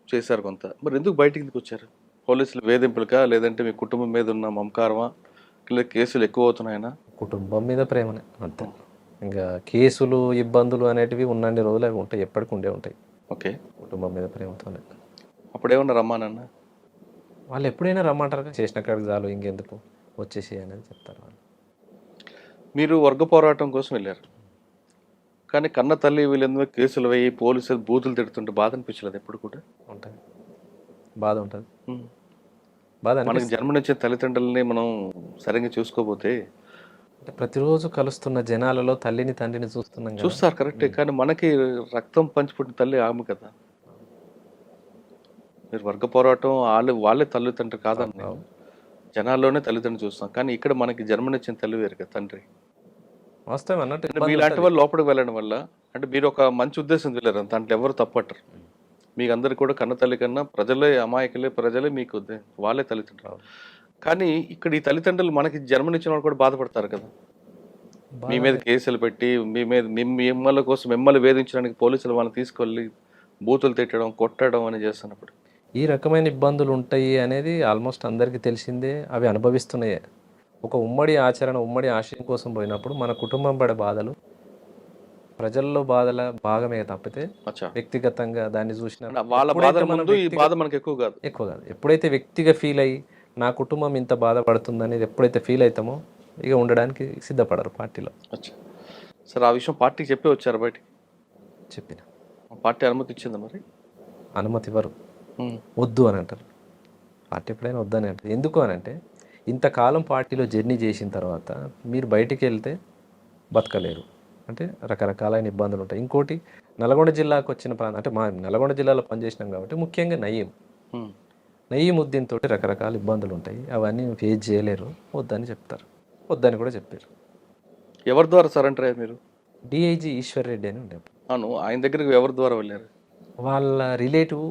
చేశారు కొంత, మరి ఎందుకు బయటికి ఎందుకు వచ్చారు? పోలీసులు వేధింపులకా, లేదంటే మీ కుటుంబం మీద ఉన్న మమకారమా, లేదా కేసులు ఎక్కువ అవుతున్నాయనా? కుటుంబం మీద ప్రేమనే అంతే. ఇంకా కేసులు ఇబ్బందులు అనేటివి ఉన్నన్ని రోజులు అవి ఉంటాయి, ఎప్పటికి ఉండే ఉంటాయి. ఓకే, కుటుంబం మీద ప్రేమతోనే. అప్పుడేమన్నా రమ్మానన్నా? వాళ్ళు ఎప్పుడైనా రమ్మంటారు, చేసిన కాడికి చాలు, ఇంకెందుకు వచ్చేసి అనేది చెప్తారు వాళ్ళు. మీరు వర్గ పోరాటం కోసం వెళ్ళారు, కానీ కన్న తల్లి వీళ్ళందరూ కేసులు వేయి పోలీసులు బూతులు తిడుతుంటే బాధ అనిపించలేదు ఎప్పుడు కూడా? ఉంటుంది, బాధ ఉంటుంది, బాధ మనకి అనిపిస్తుంది. జన్మనిచ్చిన తల్లిదండ్రులని మనం సరిగ్గా చూసుకోకపోతే. అంటే ప్రతిరోజు కలుస్తున్న జనాలలో తల్లిని తండ్రిని చూస్తున్నాం కదా. చూస్తారు కరెక్టే, కానీ మనకి రక్తం పంచిపుట్టిన తల్లి ఆమె కదా. మీరు వర్గ పోరాటం వాళ్ళే తల్లిదండ్రి కాదని జనాల్లోనే తల్లిదండ్రులు చూస్తాం, కానీ ఇక్కడ మనకి జన్మనిచ్చిన తల్లి వేరు కదా, తండ్రి. వాస్తవం అన్నట్టు అంటే ఇబ్బంది మీలాంటి ఉంటుంది. వాళ్ళు లోపలికి వెళ్ళడం వల్ల, అంటే మీరు ఒక మంచి ఉద్దేశం వెళ్ళారు, దాంట్లో ఎవరు తప్పట్టరు. మీకు అందరికి కూడా కన్న తల్లి కన్నా ప్రజలే అమాయకులే, ప్రజలే మీకు వాళ్ళే తల్లిదండ్రులు. కానీ ఇక్కడ ఈ తల్లిదండ్రులు మనకి జన్మనిచ్చిన వాళ్ళు కూడా బాధపడతారు కదా. మీ మీద కేసులు పెట్టి మీ మీద మిమ్మల్ని కోసం మిమ్మల్ని వేధించడానికి పోలీసులు వాళ్ళని తీసుకెళ్ళి బూతులు తిట్టడం, కొట్టడం అని చేస్తున్నప్పుడు ఈ రకమైన ఇబ్బందులు ఉంటాయి అనేది ఆల్మోస్ట్ అందరికీ తెలిసిందే, అవి అనుభవిస్తున్నాయే. ఒక ఉమ్మడి ఆచరణ, ఉమ్మడి ఆశయం కోసం పోయినప్పుడు మన కుటుంబం పడే బాధలు ప్రజల్లో బాధల భాగమే తప్పితే అచ్చా వ్యక్తిగతంగా దాన్ని చూసిన వాళ్ళ ఎప్పుడైతే బాధ మనం ముందు ఈ వ్యక్తిగత- బాధ మనకి ఎక్కువ కాదు. ఎక్కువ కాదు. ఎప్పుడైతే వ్యక్తిగా ఫీల్ అయ్యి నా కుటుంబం ఇంత బాధపడుతుంది అనేది ఎప్పుడైతే ఫీల్ అవుతామో ఇక ఉండడానికి సిద్ధపడరు పార్టీలో. అచ్చా సరే, ఆ విషయం పార్టీకి చెప్పి వచ్చారు బయటికి? చెప్పిన పార్టీ అనుమతి ఇచ్చిందా మరి? అనుమతి ఇవ్వరు, వద్దు అని అంటారు. పార్టీ ఎప్పుడైనా వద్దని అంటారు. ఎందుకు అని అంటే ఇంతకాలం పార్టీలో జర్నీ చేసిన తర్వాత మీరు బయటికి వెళ్తే బతకలేరు, అంటే రకరకాలైన ఇబ్బందులు ఉంటాయి. ఇంకోటి నల్గొండ జిల్లాకు వచ్చిన ప్రాంతం, అంటే మా నల్గొండ జిల్లాలో పనిచేసినాం కాబట్టి ముఖ్యంగా నయీముద్దీన్ తోటి రకరకాల ఇబ్బందులు ఉంటాయి, అవన్నీ ఫేస్ చేయలేరు, వద్దని చెప్తారు. వద్దని కూడా చెప్పారు. ఎవరి ద్వారా సరెండర్ అయ్యారు మీరు? డిఐజీ ఈశ్వర్ రెడ్డి అని ఉండే, అవును, ఆయన దగ్గరికి ఎవరి ద్వారా వెళ్ళారు? వాళ్ళ రిలేటివ్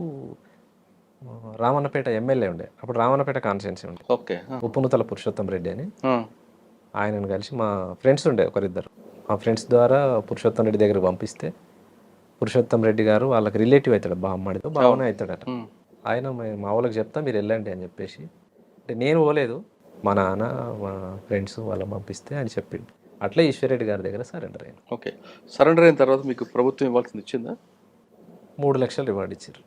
రామన్నపేట ఎమ్మెల్యే ఉండే, అప్పుడు రామన్నపేట కాన్స్టిట్యున్సీ ఉండే, ఓకే. ఉప్పునుతల పురుషోత్తం రెడ్డి అని. ఆయనను కలిసి మా ఫ్రెండ్స్ ఉండే ఒకరిద్దరు, మా ఫ్రెండ్స్ ద్వారా పురుషోత్తం రెడ్డి దగ్గరికి పంపిస్తే పురుషోత్తం రెడ్డి గారు వాళ్ళకి రిలేటివ్ అవుతాడు, బామ్మడితో బావనే అవుతాడట. ఆయన మా వాళ్ళకి చెప్తా మీరు వెళ్ళండి అని చెప్పేసి, అంటే నేను పోలేదు, మా నాన్న మా ఫ్రెండ్స్ వాళ్ళని పంపిస్తే అని చెప్పిండు. అట్లా ఈశ్వర్ రెడ్డి గారి దగ్గర సరెండర్ అయ్యాను. ఓకే, సరెండర్ అయిన తర్వాత మీకు ప్రభుత్వం ఇవ్వాల్సింది ఇచ్చిందా? 3 లక్షలు రివార్డ్ ఇచ్చారు.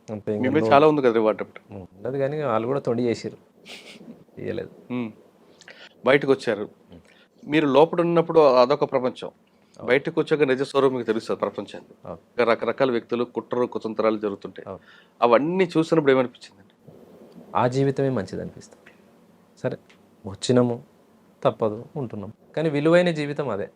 అంతే, మీ మీద చాలా ఉంది కదా రివార్డ్ అప్పుడు. ఉండదు, కానీ వాళ్ళు కూడా తొండి చేసారు, ఇవ్వలేదు. బయటకు వచ్చారు మీరు, లోపల ఉన్నప్పుడు అదొక ప్రపంచం, బయటకు వచ్చాక నిజ స్వరూపం మీకు తెలుస్తుంది ప్రపంచాన్ని. రకరకాల వ్యక్తులు, కుట్రలు కుతంత్రాలు జరుగుతుంటాయి, అవన్నీ చూసినప్పుడు ఏమనిపించిందండి? ఆ జీవితమే మంచిది అనిపిస్తుంది. సరే వచ్చినాము, తప్పదు, ఉంటున్నాం, కానీ విలువైన జీవితం అదే.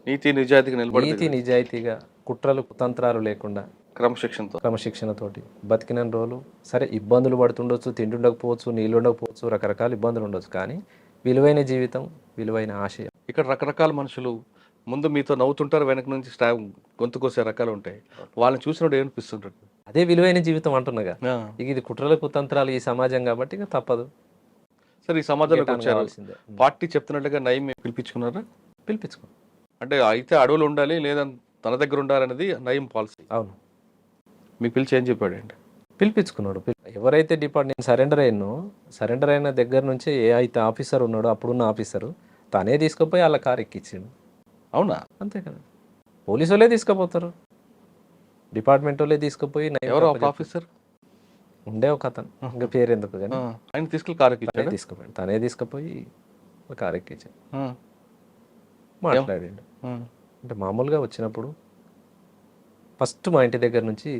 నీతి నిజాయితీగా నిలబడి, నీతి నిజాయితీగా, కుట్రలు కుతంత్రాలు లేకుండా, క్రమశిక్షణతోటి బతికిన రోజులు. సరే ఇబ్బందులు పడుతుండొచ్చు, తిండి ఉండకపోవచ్చు, నీళ్ళు ఉండకపోవచ్చు, రకరకాల ఇబ్బందులు ఉండొచ్చు, కానీ విలువైన జీవితం, విలువైన ఆశయం. ఇక్కడ రకరకాల మనుషులు ముందు మీతో నవ్వుతుంటారు, వెనక నుంచి గొంతు కోసే రకాలు ఉంటాయి, వాళ్ళని చూసినప్పుడు ఏమనిపిస్తుంటారు? అదే విలువైన జీవితం అంటున్నాగా. ఇక ఇది కుట్రల కుతంత్రాలు ఈ సమాజం కాబట్టి ఇక తప్పదు. సరే, ఈ సమాజంలోకి వచ్చారు, కావాల్సిందే. పార్టీ చెప్తున్నట్టుగా నయం పిలిపించుకున్నారా? పిలిపించుకో అంటే అయితే అడవులు ఉండాలి లేదా తన దగ్గర ఉండాలనేది నయం పాలసీ. అవును. మీకు పిలిచి ఏం చెప్పాడండి? పిలిపించుకున్నాడు. ఎవరైతే నేను సరెండర్ అయిన దగ్గర నుంచి ఏ అయితే ఆఫీసర్ ఉన్నాడో అప్పుడున్న ఆఫీసరు తనే తీసుకుపోయి వాళ్ళ కారు ఎక్కించిండు. అవునా? అంతే కదా, పోలీసు వాళ్ళే తీసుకుపోతారు, డిపార్ట్మెంట్ వాళ్ళే తీసుకుపోయి ఎవరు ఆఫీసర్? ఉండే ఒక అతను, ఇంకా పేరు ఎందుకు కానీ ఆయన తీసుకెళ్ళి కారు ఎక్కించాడు. తీసుకుపోయాడు, తనే తీసుకుపోయి కారు ఎక్కించాడు. మాట్లాడాడు. అంటే మామూలుగా వచ్చినప్పుడు ఫస్ట్ మా ఇంటి దగ్గర నుంచి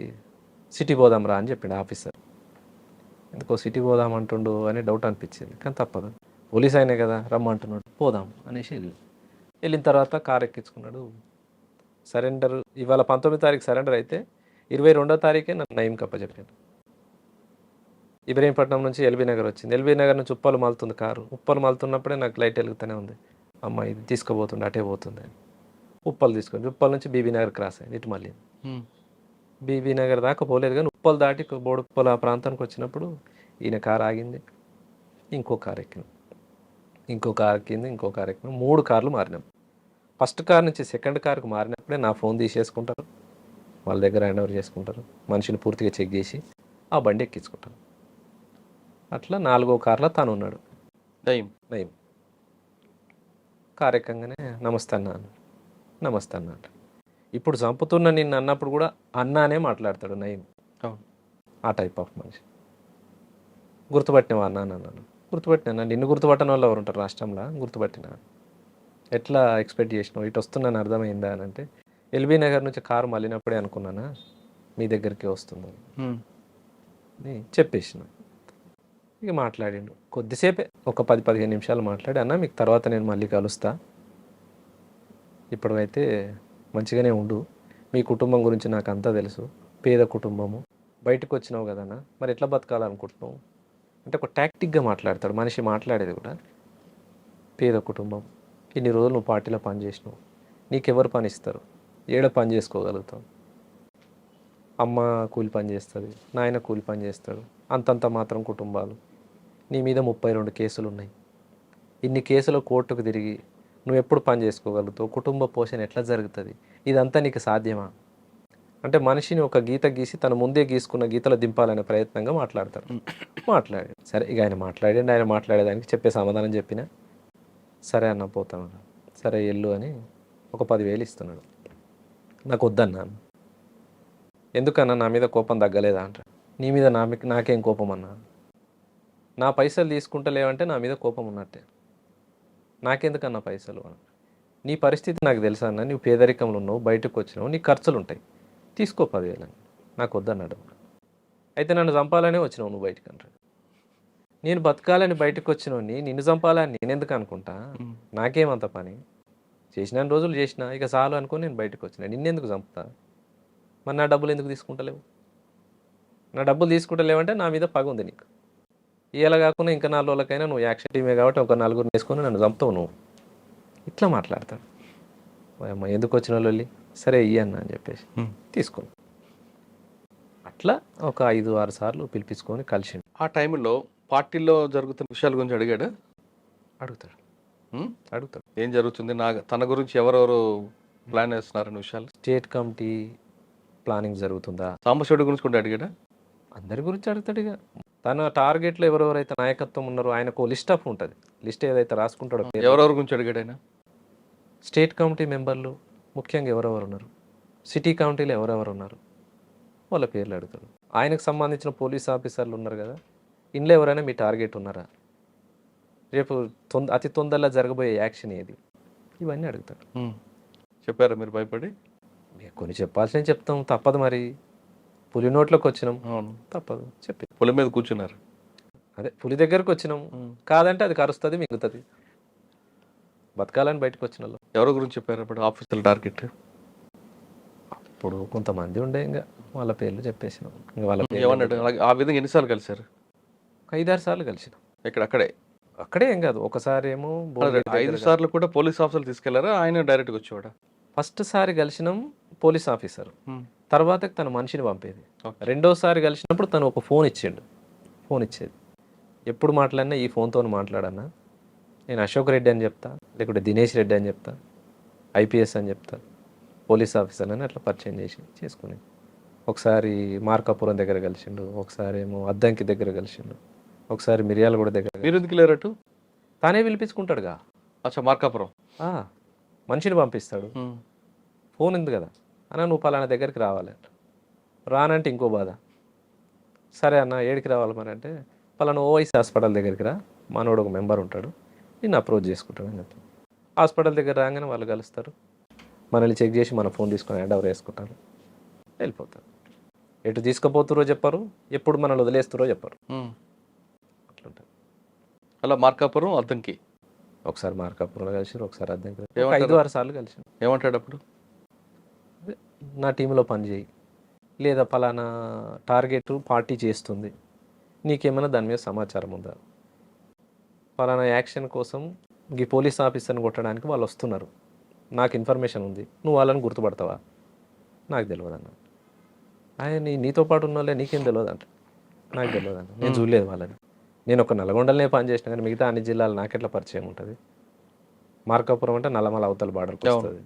సిటీ పోదాం రా అని చెప్పిండు ఆఫీసర్. ఎందుకో సిటీ పోదాం అంటుండు అని డౌట్ అనిపించింది, కానీ తప్పదు, పోలీస్ అయినే కదా రమ్మంటున్నాడు, పోదాం అనేసి వెళ్ళిన తర్వాత కారు ఎక్కించుకున్నాడు. సరెండర్ ఇవాళ 19వ తారీఖు సరెండర్ అయితే 22వ తారీఖే నన్ను నయం కప్పచెప్పాను. ఇబ్రహీంపట్నం నుంచి ఎల్బీ నగర్ వచ్చింది. ఎల్బీ నగర్ నుంచి ఉప్పలు మలుతుంది కారు. ఉప్పలు మలుతున్నప్పుడే నాకు లైట్ వెలుగుతూనే ఉంది, అమ్మ ఇది తీసుకుపోతుండే అటే పోతుంది అని. ఉప్పలు తీసుకొని ఉప్పల్ నుంచి బీబీ నగర్ క్రాస్ అయింది, ఇటు మళ్ళీ బీబీ నగర్ దాకా పోలేదు, కానీ ఉప్పలు దాటి బోడుప్పలు ఆ ప్రాంతానికి వచ్చినప్పుడు ఈయన కారు ఆగింది, ఇంకో కారు ఎక్కినాం, ఇంకో కారు ఎక్కింది, ఇంకో కారు ఎక్కినాం. 3 కార్లు మారినాం. ఫస్ట్ కార్ నుంచి సెకండ్ కార్కి మారినప్పుడే నా ఫోన్ తీసేసుకుంటారు, వాళ్ళ దగ్గర హ్యాండ్ ఓవర్ చేసుకుంటారు, మనిషిని పూర్తిగా చెక్ చేసి ఆ బండి ఎక్కించుకుంటారు. అట్లా 4వ కార్లో తను ఉన్నాడు. నయం కారు ఎక్కగానే నమస్తే అన్న అంట. ఇప్పుడు చంపుతున్న నిన్ను అన్నప్పుడు కూడా అన్నానే మాట్లాడతాడు నయం. ఆ టైప్ ఆఫ్ మనిషి. గుర్తుపట్టినవా అన్నాను. గుర్తుపట్టినా. నిన్ను గుర్తుపట్టిన వాళ్ళు ఎవరు ఉంటారు రాష్ట్రంలో? గుర్తుపట్టినా. ఎట్లా ఎక్స్పెక్ట్ చేసినావు? ఇటు వస్తున్నాను అర్థమైందా అని అంటే, ఎల్బీ నగర్ నుంచి కారు మళ్ళినప్పుడే అనుకున్నానా మీ దగ్గరికి వస్తుందని చెప్పేసిన. ఇక మాట్లాడిండు కొద్దిసేపే, ఒక 10-15 నిమిషాలు మాట్లాడి, అన్న మీకు తర్వాత నేను మళ్ళీ కలుస్తా, ఇప్పుడైతే మంచిగానే ఉండు, మీ కుటుంబం గురించి నాకు అంతా తెలుసు, పేద కుటుంబము, బయటకు వచ్చినావు కదన్నా, మరి ఎట్లా బతకాలనుకుంటున్నావు అంటే ఒక టాక్టిక్గా మాట్లాడతాడు మనిషి. మాట్లాడేది కూడా పేద కుటుంబం, ఇన్ని రోజులు నువ్వు పార్టీలో పని చేసినావు, నీకెవరు పని ఇస్తారు, ఏడ పని చేసుకోగలుగుతావు, అమ్మ కూలి పని చేస్తుంది, నాయన కూలి పని చేస్తాడు, అంతంత మాత్రం కుటుంబాలు, నీ మీద 32 కేసులు ఉన్నాయి, ఇన్ని కేసులు కోర్టుకు తిరిగి నువ్వు ఎప్పుడు పని చేసుకోగలుగుతావు, కుటుంబ పోషణ ఎట్లా జరుగుతుంది, ఇదంతా నీకు సాధ్యమా అంటే మనిషిని ఒక గీత గీసి తను ముందే గీసుకున్న గీతలో దింపాలనే ప్రయత్నంగా మాట్లాడతాడు. మాట్లాడాడు. సరే ఇక ఆయన మాట్లాడేదానికి చెప్పే సమాధానం చెప్పిన, సరే అన్న పోతాను, సరే ఎల్లు అని ఒక 10,000 ఇస్తున్నాడు. నాకు వద్దన్నాను. ఎందుకన్నా నా మీద కోపం తగ్గలేదా అంట. నీ మీద నాకేం కోపం అన్నా, నా పైసలు తీసుకుంటలేవంటే నా మీద కోపం ఉన్నట్టే, నాకెందుకన్నా పైసలు అన్న. నీ పరిస్థితి నాకు తెలుసా అన్న, నువ్వు పేదరికంలో ఉన్నావు, బయటకు వచ్చినావు, నీ ఖర్చులు ఉంటాయి, తీసుకో 10,000 అని. నాకు వద్దన్నాడు. అయితే నన్ను చంపాలనే వచ్చినావు నువ్వు బయటకు అంటాడు. నేను బతకాలని బయటకు వచ్చినోని నిన్ను చంపాలని నేనెందుకు అనుకుంటా, నాకేమంత పని, చేసిన రోజులు చేసినా ఇక చాలు అనుకుని నేను బయటకు వచ్చిన, నిన్నెందుకు చంపుతా, మరి నా డబ్బులు ఎందుకు తీసుకుంటలేవు, నా డబ్బులు తీసుకుంటలేవంటే నా మీద పగ ఉంది నీకు, ఇలా కాకుండా ఇంకా 4 రోజులకైనా నువ్వు యాక్షన్ టీమే కాబట్టి ఒక 4 వేసుకొని నన్ను చంపుతావు నువ్వు, ఇట్లా మాట్లాడతాడు. అమ్మ ఎందుకు వచ్చిన వాళ్ళు, సరే ఇయ్యన్న అని చెప్పేసి తీసుకుని అట్లా ఒక 5-6 సార్లు పిలిపించుకొని కలిసిండు. ఆ టైంలో పార్టీలో జరుగుతున్న విషయాల గురించి అడిగాడు? అడుగుతాడు ఏం జరుగుతుంది, తన గురించి ఎవరెవరు ప్లాన్ చేస్తున్నారనే విషయాలు. స్టేట్ కమిటీ ప్లానింగ్ జరుగుతుందా, సాంబశివుడి గురించి కూడా అడిగాడా? అందరి గురించి అడుగుతాడు. ఇక తన టార్గెట్లో ఎవరెవరైతే నాయకత్వం ఉన్నారో ఆయనకు లిస్ట్ ఆఫ్ ఉంటుంది, లిస్ట్ ఏదైతే రాసుకుంటాడో ఎవరెవరి గురించి అడిగాడు ఆయన? స్టేట్ కమిటీ మెంబర్లు ముఖ్యంగా ఎవరెవరు ఉన్నారు, సిటీ కమిటీలో ఎవరెవరు ఉన్నారు వాళ్ళ పేర్లు అడుగుతాడు. ఆయనకు సంబంధించిన పోలీస్ ఆఫీసర్లు ఉన్నారు కదా, ఇంట్లో ఎవరైనా మీ టార్గెట్ ఉన్నారా, రేపు అతి తొందరలో జరగబోయే యాక్షన్ ఏది, ఇవన్నీ అడుగుతాడు. చెప్పారా మీరు భయపడి? కొన్ని చెప్పాల్సినవి చెప్తాం, తప్పదు, మరి పులి నోట్లోకి వచ్చినాం, తప్పదు చెప్పి పులి మీద కూర్చున్నారు. అదే పులి దగ్గరకు వచ్చినాం, కాదంటే అది కరుస్తుంది మిగులుతుంది, బతకాలని బయటకు వచ్చిన వాళ్ళు. ఎవరి గురించి చెప్పారు అప్పుడు ఆఫీసర్ టార్గెట్? అప్పుడు కొంతమంది ఉండే, ఇంకా వాళ్ళ పేర్లు చెప్పేసినాం. ఇంకా వాళ్ళ ఏమన్నాడు? ఆ విధంగా ఎన్నిసార్లు కలిశారు? 5-6 సార్లు కలిసినాం. అక్కడే ఏం కాదు, ఒకసారి ఏమో 5 సార్లు కూడా పోలీస్ ఆఫీసర్లు తీసుకెళ్లారా, ఆయన డైరెక్ట్గా వచ్చేవాడా? ఫస్ట్ సారి కలిసినాం పోలీస్ ఆఫీసర్, తర్వాత తన మనిషిని పంపేది. రెండోసారి కలిసినప్పుడు తను ఒక ఫోన్ ఇచ్చేది. ఎప్పుడు మాట్లాడినా ఈ ఫోన్తో మాట్లాడన్నా, నేను అశోక్ రెడ్డి అని చెప్తా, లేకుంటే దినేష్ రెడ్డి అని చెప్తా, ఐపీఎస్ అని చెప్తారు, పోలీస్ ఆఫీసర్ అని అట్లా పరిచయం చేసి చేసుకుని ఒకసారి మార్కాపురం దగ్గర కలిసిండు, ఒకసారి ఏమో అద్దంకి దగ్గర కలిసిండు, ఒకసారి మిర్యాలగూడ దగ్గర మీరు ఎందుకు లేరటు? తానే పిలిపించుకుంటాడుగా. అచ్చా, మార్కాపురం. ఆ, మనిషిని పంపిస్తాడు, ఫోన్ ఉంది కదా అన్న నువ్వు పలానా దగ్గరికి రావాలి అంట. రానంటే ఇంకో బాధ. సరే అన్న ఏడికి రావాలి మరి అంటే పలానా ఓవైసీ హాస్పిటల్ దగ్గరికి రా, మనోడు ఒక మెంబర్ ఉంటాడు నిన్ను అప్రోచ్ చేసుకుంటాడు అని చెప్తాను. హాస్పిటల్ దగ్గర రాగానే వాళ్ళు కలుస్తారు, మనల్ని చెక్ చేసి మన ఫోన్ తీసుకొని హ్యాండ్ ఓవర్ వేసుకుంటారు, వెళ్ళిపోతారు. ఎటు తీసుకుపోతురో చెప్పరు, ఎప్పుడు మనల్ని వదిలేస్తారో చెప్పరు. అట్లుంటుంది. అలా మార్కాపురం అద్దంకి ఒకసారి మార్కాపురంలో కలిసి ఒకసారి అద్దెకి ఏమంటారు? 5-6 సార్లు కలిసి ఏమంటాడు అప్పుడు? నా టీంలో పని చేయి, లేదా పలానా టార్గెట్ పార్టీ చేస్తుంది, నీకేమైనా దాని మీద సమాచారం ఉందా, పలానా యాక్షన్ కోసం ఈ పోలీస్ ఆఫీసర్ని కొట్టడానికి వాళ్ళు వస్తున్నారు, నాకు ఇన్ఫర్మేషన్ ఉంది, నువ్వు వాళ్ళని గుర్తుపడతావా, నాకు తెలియదు అన్న. ఆయన నీతో పాటు ఉన్న వాళ్ళే నీకేం తెలియదు అంట. నాకు తెలియదు అన్న, నేను చూడలేదు వాళ్ళని, నేను ఒక నల్గొండలనే పని చేసిన కానీ మిగతా అన్ని జిల్లాలు నాకెట్లా పరిచయం ఉంటుంది. మార్కాపురం అంటే నల్లమల అవతల బార్డర్కి వస్తుంది,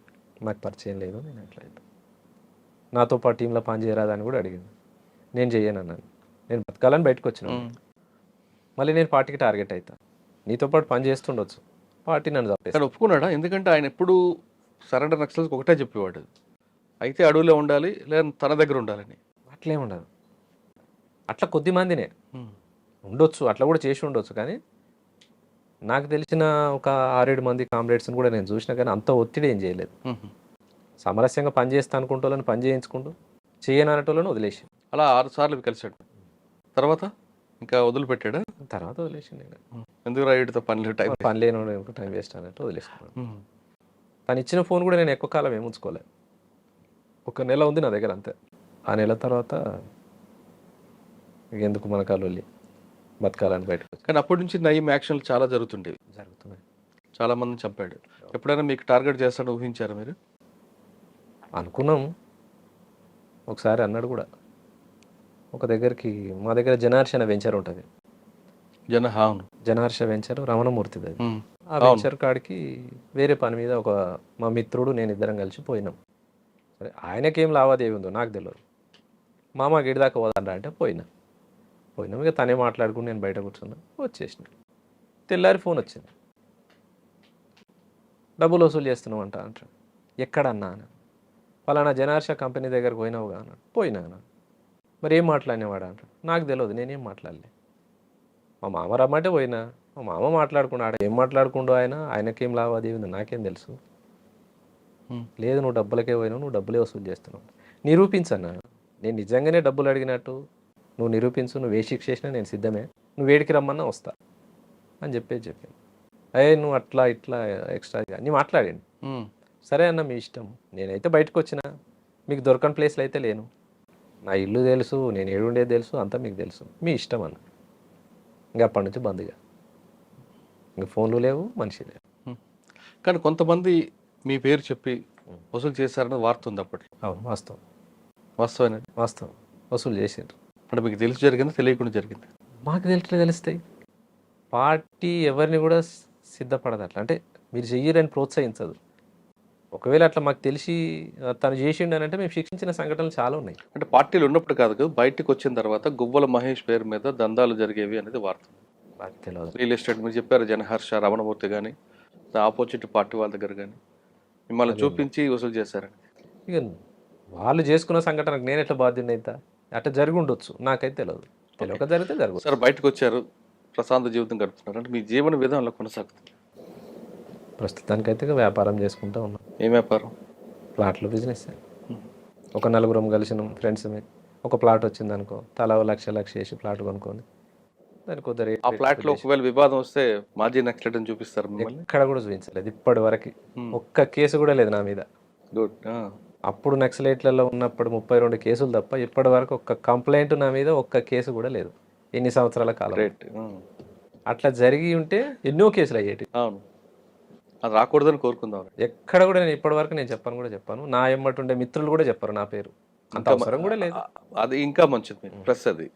నాకు పరిచయం లేదు, నేను ఎట్లా నాతో పాటు టీంలో పని చేయరాదని కూడా అడిగింది. నేను చెయ్యను అన్నాను, నేను బతకాలని బయటకు వచ్చిన, మళ్ళీ నేను పార్టీకి టార్గెట్ అవుతా, నీతో పాటు పని చేస్తుండొచ్చు, పార్టీ నన్ను కానీ తప్పేస్తాను. ఒప్పుకున్నాడా? ఎందుకంటే ఆయన ఎప్పుడు సరెండర్ నక్సల్స్కి ఒకటే చెప్పేవాడు, అయితే అడవిలో ఉండాలి లేదా తన దగ్గర ఉండాలని. అట్లేం ఉండదు, అట్లా కొద్ది మందినే ఉండొచ్చు, అట్లా కూడా చేసి ఉండొచ్చు. కానీ నాకు తెలిసిన ఒక 6-7 మంది కామ్రేడ్స్ని కూడా నేను చూసినా కానీ అంత ఒత్తిడి ఏం చేయలేదు. సామరస్యంగా పని చేస్తా అనుకుంటోళ్ళని పని చేయించుకుంటూ, చేయను అనేటోళ్ళని వదిలేసి, అలా 6 సార్లు కలిసాడు. తర్వాత ఇంకా వదిలిపెట్టాడా? తర్వాత వదిలేసి నేను ఎందుకు రైడ్తో పని టైం పని లేని టైం వేస్ట్ అన్నట్టు వదిలేసుకున్నాను. తను ఇచ్చిన ఫోన్ కూడా నేను ఎక్కువ కాలం ఏముంచుకోలేదు, 1 నెల ఉంది నా దగ్గర అంతే. ఆ నెల తర్వాత ఎందుకు మన కాళ్ళు బతకాలని బయటకు వచ్చి. కానీ అప్పటి నుంచి నయం యాక్షన్లు చాలా జరుగుతుండేవి, జరుగుతున్నాయి. చాలా మందిని చంపాడు. ఎప్పుడైనా మీకు టార్గెట్ చేస్తాడని ఊహించారా మీరు? అనుకున్నాం, ఒకసారి అన్నాడు కూడా. ఒక దగ్గరికి మా దగ్గర జనహర్ష అనే వెంచర్ ఉంటుంది, అవును, జనహర్ష వెంచర్ రమణమూర్తిది. అది ఆ అవును. వెంచర్ కాడికి వేరే పని మీద మా మిత్రుడు నేను ఇద్దరం కలిసి పోయినాం. సరే ఆయనకేం లావాదేవీ ఉందో నాకు తెలియదు, మామ గిడి దాకా పోదాంరా అంటే పోయినాం. ఇక తనే మాట్లాడుకుని నేను బయట కూర్చున్నా, వచ్చేసిన. తెల్లారి ఫోన్ వచ్చింది, డబ్బులు వసూలు చేస్తున్నావు అంటాడు. ఎక్కడన్నా అని, పలానా జనహర్ష కంపెనీ దగ్గరకు పోయినావుగా అన్నాడు. పోయినా అన్నాడు. మరి ఏం మాట్లాడినవాడు అంటాడు. నాకు తెలియదు, నేనేం మాట్లాడలే, మా మామ రమ్మంటే పోయినా, మా మామ మాట్లాడుకున్నాడు. ఏం మాట్లాడుకుండో ఆయనకేం లావాదేవీ ఉంది నాకేం తెలుసు. లేదు నువ్వు డబ్బులకే పోయినావు, నువ్వు డబ్బులే వసూలు చేస్తున్నావు, నిరూపించన్నా, నేను నిజంగానే డబ్బులు అడిగినట్టు నువ్వు నిరూపించు, నువ్వు ఏ శిక్ష చేసినా నేను సిద్ధమే, నువ్వు వేడికి రమ్మన్నా వస్తా అని చెప్పాను. నువ్వు అట్లా ఇట్లా ఎక్స్ట్రా అని మాట్లాడండి. సరే అన్న మీ ఇష్టం, నేనైతే బయటకు వచ్చిన, మీకు దొరకని ప్లేస్లో అయితే లేను, నా ఇల్లు తెలుసు, నేను ఏడుండేది తెలుసు, అంతా మీకు తెలుసు, మీ ఇష్టం అన్న. ఇంకా అప్పటి నుంచి బంద్గా, ఇంకా ఫోన్లు లేవు, మనిషి లేవు. కానీ కొంతమంది మీ పేరు చెప్పి వసూలు చేశారని వార్త ఉంది అప్పట్లో. అవును, వాస్తవం, వాస్తవం వసూలు చేసారు. అంటే మీకు తెలిసి జరిగింది, తెలియకుండా జరిగింది? మాకు తెలుస్తాయి. పార్టీ ఎవరిని కూడా సిద్ధపడదు అట్లా, అంటే మీరు చెయ్యరని ప్రోత్సహించదు. ఒకవేళ అట్లా మాకు తెలిసి తను చేసిండు అని అంటే మేము శిక్షించిన సంఘటనలు చాలా ఉన్నాయి. అంటే పార్టీలు ఉన్నప్పుడు కాదు కదా, బయటకు వచ్చిన తర్వాత గువ్వల మహేష్ పేరు మీద దందాలు జరిగేవి అనేది వార్త. నాకు తెలియదు. రియల్ ఎస్టేట్ మీరు చెప్పారు, జనహర్ష, రమణమూర్తి కానీ ఆపోజిట్ పార్టీ వాళ్ళ దగ్గర కానీ మిమ్మల్ని చూపించి వసూలు చేశారని. ఇక వాళ్ళు చేసుకున్న సంఘటనకు నేను ఎట్లా బాధ్యుని అయితే, అట్లా జరిగి ఉండొచ్చు, నాకైతే తెలియదు. తెలియక జరిగితే జరగదు. సార్ బయటకు వచ్చారు, ప్రశాంత జీవితం గడుపుతున్నారు, అంటే మీ జీవన విధానంలో కొనసాగుతుంది? ప్రస్తుతానికైతే వ్యాపారం చేసుకుంటూ ఉన్నాం. ఏం వ్యాపారం? ప్లాట్లు బిజినెస్. ఒక 4 కలిసిన ఫ్రెండ్స్ ఒక ప్లాట్ వచ్చింది అనుకో, తలా 1,00,000 వేసి ప్లాట్ కొనుక్కొని దానికి కొద్దిగా ఆ ప్లాట్ లో ఒకవేళ వివాదం వస్తే మాజీ నక్సలైట్ అని చూపిస్తారు మిమ్మల్ని? ఎక్కడ కూడా చూపించలేదు ఇప్పటి వరకు, ఒక్క కేసు కూడా లేదు నా మీద. గుడ్. అప్పుడు నక్సలైట్లలో ఉన్నప్పుడు 32 కేసులు తప్ప ఇప్పటి వరకు ఒక్క కంప్లైంట్ నా మీద, ఒక్క కేసు కూడా లేదు ఎన్ని సంవత్సరాల కాలం. గ్రేట్. అట్లా జరిగి ఉంటే ఎన్నో కేసులు అయ్యేటి. అవును, అది రాకూడదని కోరుకుందాం. ఎక్కడ కూడా నేను ఇప్పటి వరకు నేను చెప్పాను, నా ఎమ్మటి ఉండే మిత్రులు కూడా చెప్పారు నా పేరు, అంత అవసరం కూడా లేదు. అది ఇంకా మంచిది. ప్లస్ అది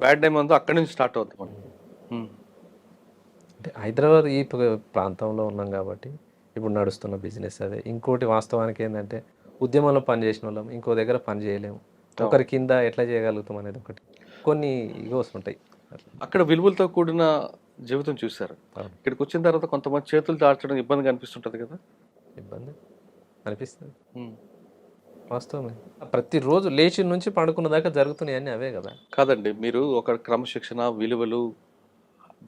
బ్యాడ్ టైం ఉందో అక్కడి నుంచి స్టార్ట్ అవుతుంది. అంటే హైదరాబాద్ ఈ ప్రాంతంలో ఉన్నాం కాబట్టి ఇప్పుడు నడుస్తున్న బిజినెస్ అదే. ఇంకోటి వాస్తవానికి ఏంటంటే ఉద్యమంలో పని చేసిన వాళ్ళం ఇంకో దగ్గర పని చేయలేము. ఒకరి కింద ఎట్లా చేయగలుగుతాం అనేది ఒకటి. కొన్ని ఈగోస్ ఉంటాయి. అక్కడ విలువలతో కూడిన జీవితం చూశారు. అవును. ఇక్కడికి వచ్చిన తర్వాత కొంతమంది చేతులు దాల్చడం ఇబ్బందిగా అనిపిస్తుంటది కదా. ఇబ్బంది అనిపిస్తుంది. ఉమ్. వాస్తవమే. ప్రతిరోజు లేచి నుంచి పడుకున్న దాకా జరుగుతున్నాయి అన్నీ అవే కదా. కాదండి, మీరు ఒక క్రమశిక్షణ విలువలు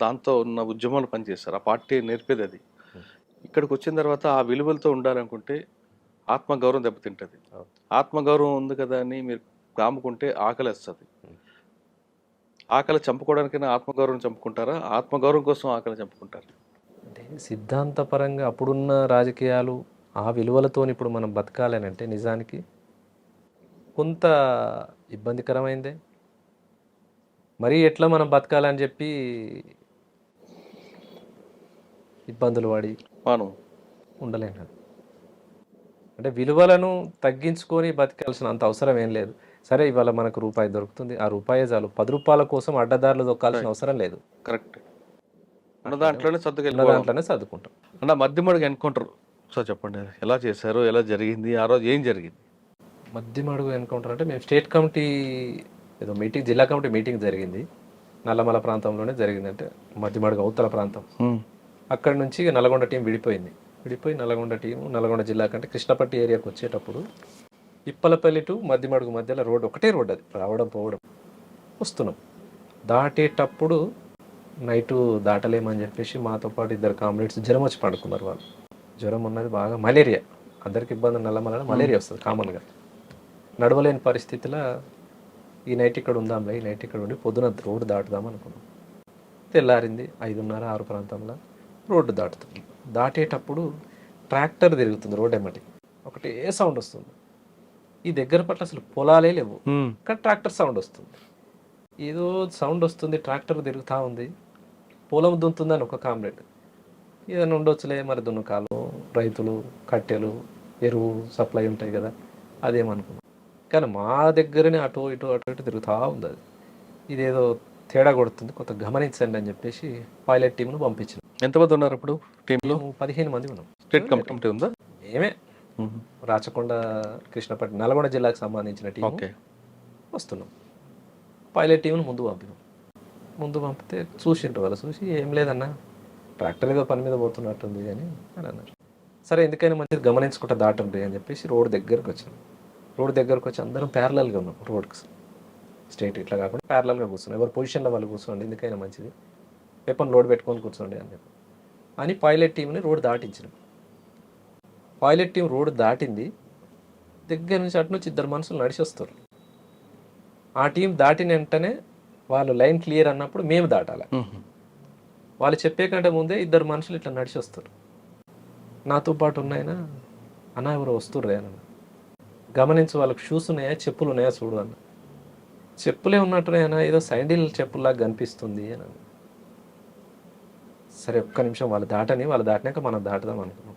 దాంతో ఉన్న ఉద్యమంలో పనిచేస్తారు. ఆ పార్టీ నేర్పేది అది. ఇక్కడికి వచ్చిన తర్వాత ఆ విలువలతో ఉండాలనుకుంటే ఆత్మగౌరవం దెబ్బతింటది. అవును. ఆత్మగౌరవం ఉంది కదా అని మీరు కాముకుంటే ఆకలి వస్తుంది. ఆకలి చంపుకోవడానికైనా ఆత్మగౌరవం చంపుకుంటారా, ఆత్మగౌరవం కోసం ఆకలి చంపుకుంటారా? అంటే సిద్ధాంతపరంగా అప్పుడున్న రాజకీయాలు ఆ విలువలతో ఇప్పుడు మనం బతకాలని అంటే నిజానికి కొంత ఇబ్బందికరమైందే. మరీ ఎట్లా మనం బతకాలని చెప్పి ఇబ్బందులు పడి మనం ఉండలేం కదా. అంటే విలువలను తగ్గించుకొని బతకాల్సిన అంత అవసరం ఏం లేదు. సరే ఇవాళ మనకు రూపాయి దొరుకుతుంది, ఆ రూపాయే చాలు. 10 రూపాయల కోసం అడ్డదారులు దొక్కాల్సిన అవసరం లేదు. కరెక్ట్. ఉన్న దాంట్లోనే ఉన్న సర్దుకెళ్ళిపోవాలి. దాంట్లోనే చదువుకుంటాం. అన్న మధ్యమడుగు ఎన్కౌంటర్ సో చెప్పండి, ఎలా చేశారు, ఎలా జరిగింది, ఆ రోజు ఏం జరిగింది? మధ్యమడుగు ఎన్కౌంటర్ అంటే మేము స్టేట్ కమిటీ ఏదో మీటింగ్, జిల్లా కమిటీ మీటింగ్ జరిగింది. నల్లమల ప్రాంతంలోనే జరిగింది. అంటే మధ్యమడుగు అవతల ప్రాంతం. అక్కడి నుంచి నల్గొండ టీం విడిపోయి నల్గొండ టీం నల్గొండ జిల్లా కంటే కృష్ణపట్టి ఏరియాకి వచ్చేటప్పుడు ఇప్పలపల్లి టు మధ్యమడుగు మధ్యలో రోడ్ ఒకటే రోడ్, అది రావడం పోవడం. వస్తున్నాం దాటేటప్పుడు నైటు దాటలేమని చెప్పేసి మాతో పాటు 2 కామ్రేడ్స్ జ్వరం వచ్చి పడుకున్నారు. వాళ్ళు జ్వరం ఉన్నది బాగా, మలేరియా అందరికి ఇబ్బంది. నల్లమల మలేరియా వస్తుంది కామన్గా. నడవలేని పరిస్థితిలో ఈ నైట్ ఇక్కడ ఉందాంలే, ఈ నైట్ ఇక్కడ ఉండి పొద్దున రోడ్డు దాటుదాం అనుకున్నాం. తెల్లారింది 5:30, 6 ప్రాంతంలో రోడ్డు దాటుతుంది. దాటేటప్పుడు ట్రాక్టర్ తిరుగుతుంది రోడ్ ఎమ్మటి, ఒకటే సౌండ్ వస్తుంది. ఈ దగ్గర పట్ల అసలు పొలాలే లేవు, కానీ ట్రాక్టర్ సౌండ్ వస్తుంది. ఏదో సౌండ్ వస్తుంది, ట్రాక్టర్ తిరుగుతూ ఉంది. పొలం దున్నుతుందని ఒక కామ్రేడ్, ఏదైనా ఉండొచ్చులే మరి దున్నకాలు, రైతులు కట్టెలు ఎరువు సప్లై ఉంటాయి కదా, అదేమనుకున్నాం. కానీ మా దగ్గరనే అటు ఇటు తిరుగుతూ ఉంది. అది ఇదేదో తేడా కొడుతుంది, కొంత గమనించండి అని చెప్పేసి పైలట్ టీంను పంపించినాం. ఎంతమంది ఉన్నారు అప్పుడు టీంలో? 15 మంది ఉన్నాం. స్టేట్ కమిటీ ఉందా? మేమే రాచకొండ కృష్ణపట్నం నల్గొండ జిల్లాకు సంబంధించిన టీం. ఓకే. వస్తున్నాం. పైలట్ టీంను ముందు పంపితే చూసిండ్రు. వాళ్ళు చూసి ఏం లేదన్నా ట్రాక్టర్ ఏదో పని మీద పోతున్నట్టుంది అని అన్నారు. సరే ఎందుకైనా మంచిది గమనించుకుంటా దాటండి అని చెప్పేసి రోడ్ దగ్గరకు వచ్చాం. రోడ్ దగ్గరకు వచ్చి అందరం ప్యారలల్గా ఉన్నాం రోడ్కి. స్ట్రైట్ ఇట్లా కాకుండా ప్యారలల్గా కూర్చున్నాం. ఎవరు పొజిషన్లో వాళ్ళు కూర్చోండి, ఎందుకైనా మంచిది, వెపన్ లోడ్ పెట్టుకొని కూర్చోండి అని చెప్పి అని పైలట్ టీంని రోడ్ దాటించినాం. పైలట్ టీం రోడ్ దాటింది. దగ్గర నుంచి అటు నుంచి 2 మనుషులు నడిచి వస్తారు. ఆ టీం దాటిన వెంటనే వాళ్ళు లైన్ క్లియర్ అన్నప్పుడు మేము దాటాలి. వాళ్ళు చెప్పే కంటే ముందే 2 మనుషులు ఇట్లా నడిచి వస్తారు. నాతో పాటు ఉన్నాయన, అన్న ఎవరు వస్తుర్రే అన్న, గమనించు వాళ్ళకి షూస్ ఉన్నాయా చెప్పులు ఉన్నాయా చూడు అన్న. చెప్పులే ఉన్నట్టున్నాయన, ఏదో సైండిల్ చెప్పుల్లాగా కనిపిస్తుంది అని. సరే ఒక్క నిమిషం వాళ్ళు దాటినాక మనం దాటుదాం అనుకున్నాం.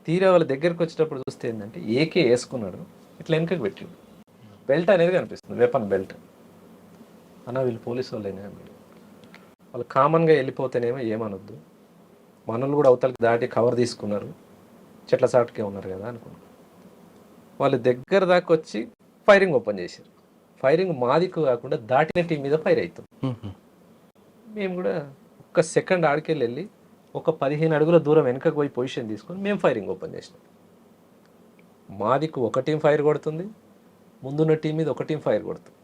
తీరా వాళ్ళ దగ్గరికి వచ్చేటప్పుడు చూస్తే ఏంటంటే ఏకే వేసుకున్నాడు, ఇట్లా వెనకకి పెట్టిండు. బెల్ట్ అనేది కనిపిస్తుంది, వెపన్ బెల్ట్. అన్న వీళ్ళు పోలీసు వాళ్ళైనా అన్నాడు. వాళ్ళు కామన్గా వెళ్ళిపోతేనేమో ఏమనొద్దు, మనల్ని కూడా అవతలకి దాటి కవర్ తీసుకున్నారు, చెట్ల చాటుకే ఉన్నారు కదా అనుకున్నాం. వాళ్ళు దగ్గర దాకా వచ్చి ఫైరింగ్ ఓపెన్ చేశారు. ఫైరింగ్ మాదికు కాకుండా దాటిన టీం మీద ఫైర్ అవుతుంది. మేము కూడా ఒక్క సెకండ్ ఆడికెళ్ళి ఒక 15 అడుగుల దూరం వెనకకు పోయి పొజిషన్ తీసుకొని మేము ఫైరింగ్ ఓపెన్ చేసినాం. మాదికు ఒక టీం ఫైర్ కొడుతుంది, ముందున్న టీం మీద ఒక టీం ఫైర్ కొడుతుంది.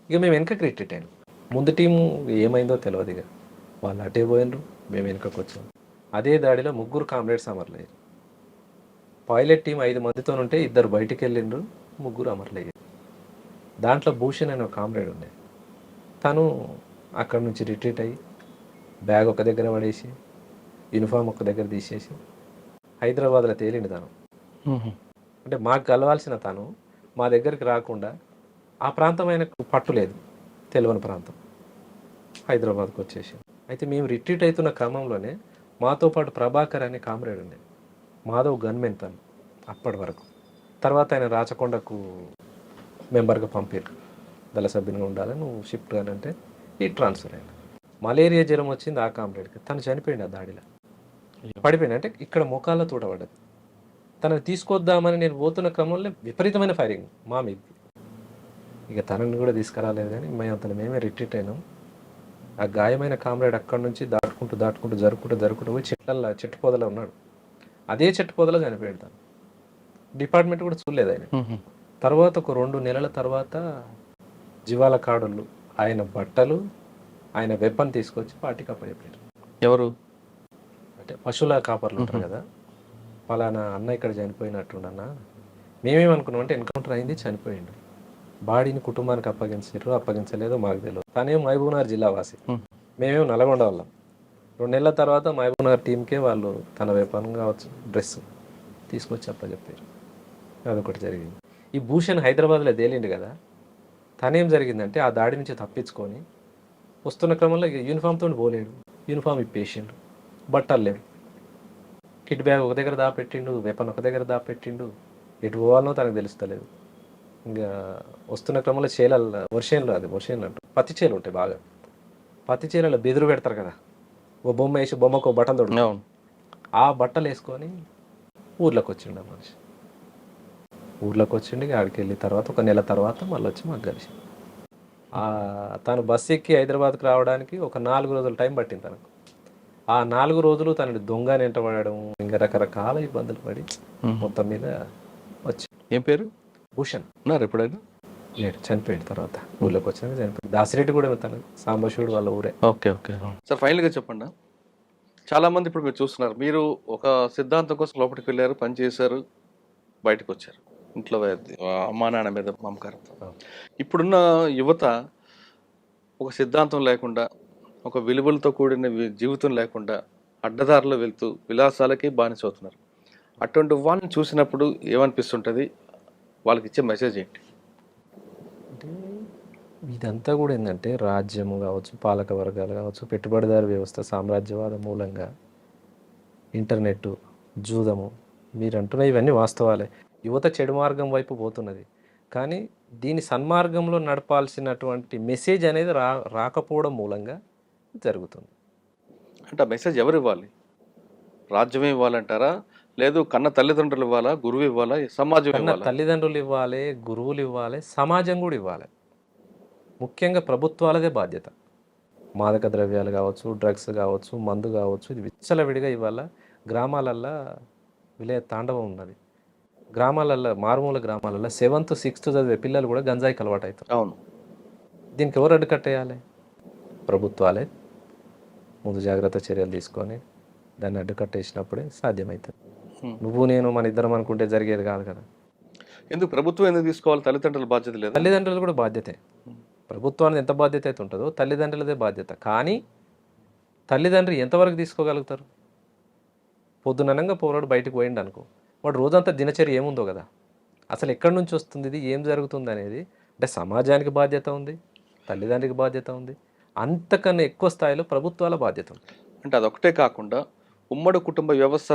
ఇక మేము వెనకకి రిట్రీట్ అయినాం. ముందు టీము ఏమైందో తెలియదు. ఇక వాళ్ళు అటే పోయినరు, మేము వెనకకు వచ్చాం. అదే దాడిలో 3 కామ్రేడ్స్ అమరులయ్యారు. పైలట్ టీం 5 మందితో ఉంటే 2 బయటికి వెళ్ళిండ్రు, 3 అమరులయ్యారు. దాంట్లో భూషణ్ అనే ఒక కామ్రేడ్ ఉండే, తను అక్కడి నుంచి రిట్రీట్ అయ్యి బ్యాగ్ ఒక దగ్గర పడేసి యూనిఫామ్ ఒక దగ్గర తీసేసి హైదరాబాద్లో తేలిండు తను. అంటే మాకు కలవాల్సిన తను మా దగ్గరికి రాకుండా, ఆ ప్రాంతం ఆయనకు పట్టు లేదు, తెలియని ప్రాంతం, హైదరాబాద్కి వచ్చేసి. అయితే మేము రిట్రీట్ అవుతున్న క్రమంలోనే మాతో పాటు ప్రభాకర్ అనే కామ్రేడ్ ఉండే, మాధవ్ గన్మెన్ తను అప్పటి వరకు. తర్వాత ఆయన రాచకొండకు మెంబర్గా పంపారు, దళ సభ్యునిగా ఉండాలని, నువ్వు షిఫ్ట్ అని అంటే ఈ ట్రాన్స్ఫర్ అయినా. మలేరియా జ్వరం వచ్చింది ఆ కామ్రేడ్కి, తను చనిపోయింది ఆ దాడిలో. పడిపోయినా అంటే ఇక్కడ మోకాళ్ళ తోట పడ్డది. తనని తీసుకొద్దామని నేను పోతున్న క్రమంలో విపరీతమైన ఫైరింగ్ మా మీదకి. ఇక తనని కూడా తీసుకురాలేదు, కానీ మేమే రిట్రీట్ అయినాం. ఆ గాయమైన కామ్రేడ్ అక్కడి నుంచి జరుపుకుంటూ పోయి చెట్టు పొదలో ఉన్నాడు. అదే చెట్టు పొదలో చనిపోయాడు తను. డిపార్ట్మెంట్ కూడా చూడలేదు ఆయన. తర్వాత ఒక 2 నెలల తర్వాత జీవాల కాడోళ్ళు ఆయన బట్టలు, ఆయన వెపన్ తీసుకొచ్చి పార్టీకి అప్పచెప్పారు. ఎవరు? అంటే పశువుల కాపర్లు ఉంటారు కదా, పలానా అన్న ఇక్కడ చనిపోయినట్టున్నా. మేమేమనుకున్నాం అంటే ఎన్కౌంటర్ అయింది, చనిపోయిండు, బాడీని కుటుంబానికి అప్పగించలేదో మాకు తెలియదు. తనేం మహబూబ్నగర్ జిల్లా వాసి, మేమేం నల్గొండ వాళ్ళం. 2 నెలల తర్వాత మహబూబ్నగర్ టీంకే వాళ్ళు తన వెపన్ కావచ్చు, డ్రెస్ తీసుకొచ్చి అప్పచెప్పారు. అదొకటి జరిగింది. ఈ భూషణ్ హైదరాబాద్లో తేలిండు కదా, తనేం జరిగిందంటే ఆ దాడి నుంచి తప్పించుకొని వస్తున్న క్రమంలో యూనిఫామ్తో పోలేడు, యూనిఫామ్ ఇప్పేసిండు, బట్టలు లేవు, కిట్ బ్యాగ్ ఒక దగ్గర దాపెట్టిండు, వెపన్ ఒక దగ్గర దాపెట్టిండు, ఎటు పోవాలనో తనకు తెలుస్తలేదు. ఇంకా వస్తున్న క్రమంలో వర్షంలో అంటారు, పత్తి చేలు ఉంటాయి బాగా, పత్తి చేలలో బెదురు పెడతారు కదా, ఓ బొమ్మ వేసి బొమ్మకు బట్టలు తొడు, ఆ బట్టలు వేసుకొని ఊర్లోకి వచ్చిండు ఆ మనిషి. ఊర్లోకి వచ్చిండి, ఆడికి వెళ్ళిన తర్వాత 1 నెల తర్వాత మళ్ళీ వచ్చి మాకు కలిసి తను బస్సు ఎక్కి హైదరాబాద్కి రావడానికి ఒక 4 రోజులు టైం పట్టింది తనకు. ఆ 4 రోజులు తనని దొంగని ఎంటబడడం, ఇంకా రకరకాల ఇబ్బందులు పడి మొత్తం మీద వచ్చి. ఏం పేరు? భూషణ్. ఉన్నారు ఎప్పుడైనా? లేడు, చనిపోయిన తర్వాత ఊళ్ళోకి వచ్చినాక చనిపోయింది. దాసిరెడ్డి కూడా తను సాంబశివుడు వాళ్ళ ఊరే. ఓకే. సార్ ఫైనల్గా చెప్పండి, చాలామంది ఇప్పుడు మీరు చూస్తున్నారు, మీరు ఒక సిద్ధాంతం కోసం లోపలికి వెళ్ళారు, పని చేశారు, బయటకు వచ్చారు, ఇంట్లో అమ్మా నాన్న మీద మమకారంతో. ఇప్పుడున్న యువత ఒక సిద్ధాంతం లేకుండా, ఒక విలువలతో కూడిన జీవితం లేకుండా అడ్డదారిలో వెళ్తూ విలాసాలకి బానిస అవుతున్నారు. అటువంటి వాళ్ళని చూసినప్పుడు ఏమనిపిస్తుంటుంది? వాళ్ళకి ఇచ్చే మెసేజ్ ఏంటి? అంటే ఇదంతా కూడా ఏంటంటే రాజ్యము కావచ్చు, పాలక వర్గాలు కావచ్చు, పెట్టుబడిదారు వ్యవస్థ, సామ్రాజ్యవాద మూలంగా ఇంటర్నెట్, జూదము, మీరు అంటున్న ఇవన్నీ వాస్తవాలే. యువత చెడు మార్గం వైపు పోతున్నది, కానీ దీని సన్మార్గంలో నడపాల్సినటువంటి మెసేజ్ అనేది రాకపోవడం మూలంగా జరుగుతుంది. అంటే ఆ మెసేజ్ ఎవరు ఇవ్వాలి? రాజ్యమే ఇవ్వాలంటారా, లేదు కన్న తల్లిదండ్రులు ఇవ్వాలా, గురువు ఇవ్వాలా, సమాజం ఇవ్వాలా? తల్లిదండ్రులు ఇవ్వాలి, గురువులు ఇవ్వాలి, సమాజం కూడా ఇవ్వాలి. ముఖ్యంగా ప్రభుత్వాలదే బాధ్యత. మాదక ద్రవ్యాలు కావచ్చు, డ్రగ్స్ కావచ్చు, మందు కావచ్చు, ఇది విచ్చలవిడిగా ఇవాళ గ్రామాలల్లో విలయ తాండవం ఉన్నది. గ్రామాలల్లో, మారుమూల గ్రామాలలో 7th 6th చదివే పిల్లలు కూడా గంజాయికి అలవాటు అవుతారు. అవును. దీనికి ఎవరు అడ్డుకట్టేయాలి? ప్రభుత్వాలే ముందు జాగ్రత్త చర్యలు తీసుకొని దాన్ని అడ్డుకట్టేసినప్పుడే సాధ్యమవుతుంది. నువ్వు నేను మన ఇద్దరం అనుకుంటే జరిగేది కాదు కదా. ఎందుకు ప్రభుత్వం ఎందుకు తీసుకోవాలి? తల్లిదండ్రుల బాధ్యత లేదు? తల్లిదండ్రులు కూడా బాధ్యతే. ప్రభుత్వానికి ఎంత బాధ్యత అయితే ఉంటుందో తల్లిదండ్రులదే బాధ్యత. కానీ తల్లిదండ్రులు ఎంతవరకు తీసుకోగలుగుతారు? పొద్దుననంగా పోరాడు బయటకు పోయిండు అనుకో, వాడు రోజంతా దినచర్య ఏముందో కదా, అసలు ఎక్కడి నుంచి వస్తుంది, ఇది ఏం జరుగుతుంది అనేది. అంటే సమాజానికి బాధ్యత ఉంది, తల్లిదండ్రికి బాధ్యత ఉంది, అంతకన్నా ఎక్కువ స్థాయిలో ప్రభుత్వాల బాధ్యత ఉంది. అంటే అదొకటే కాకుండా ఉమ్మడి కుటుంబ వ్యవస్థ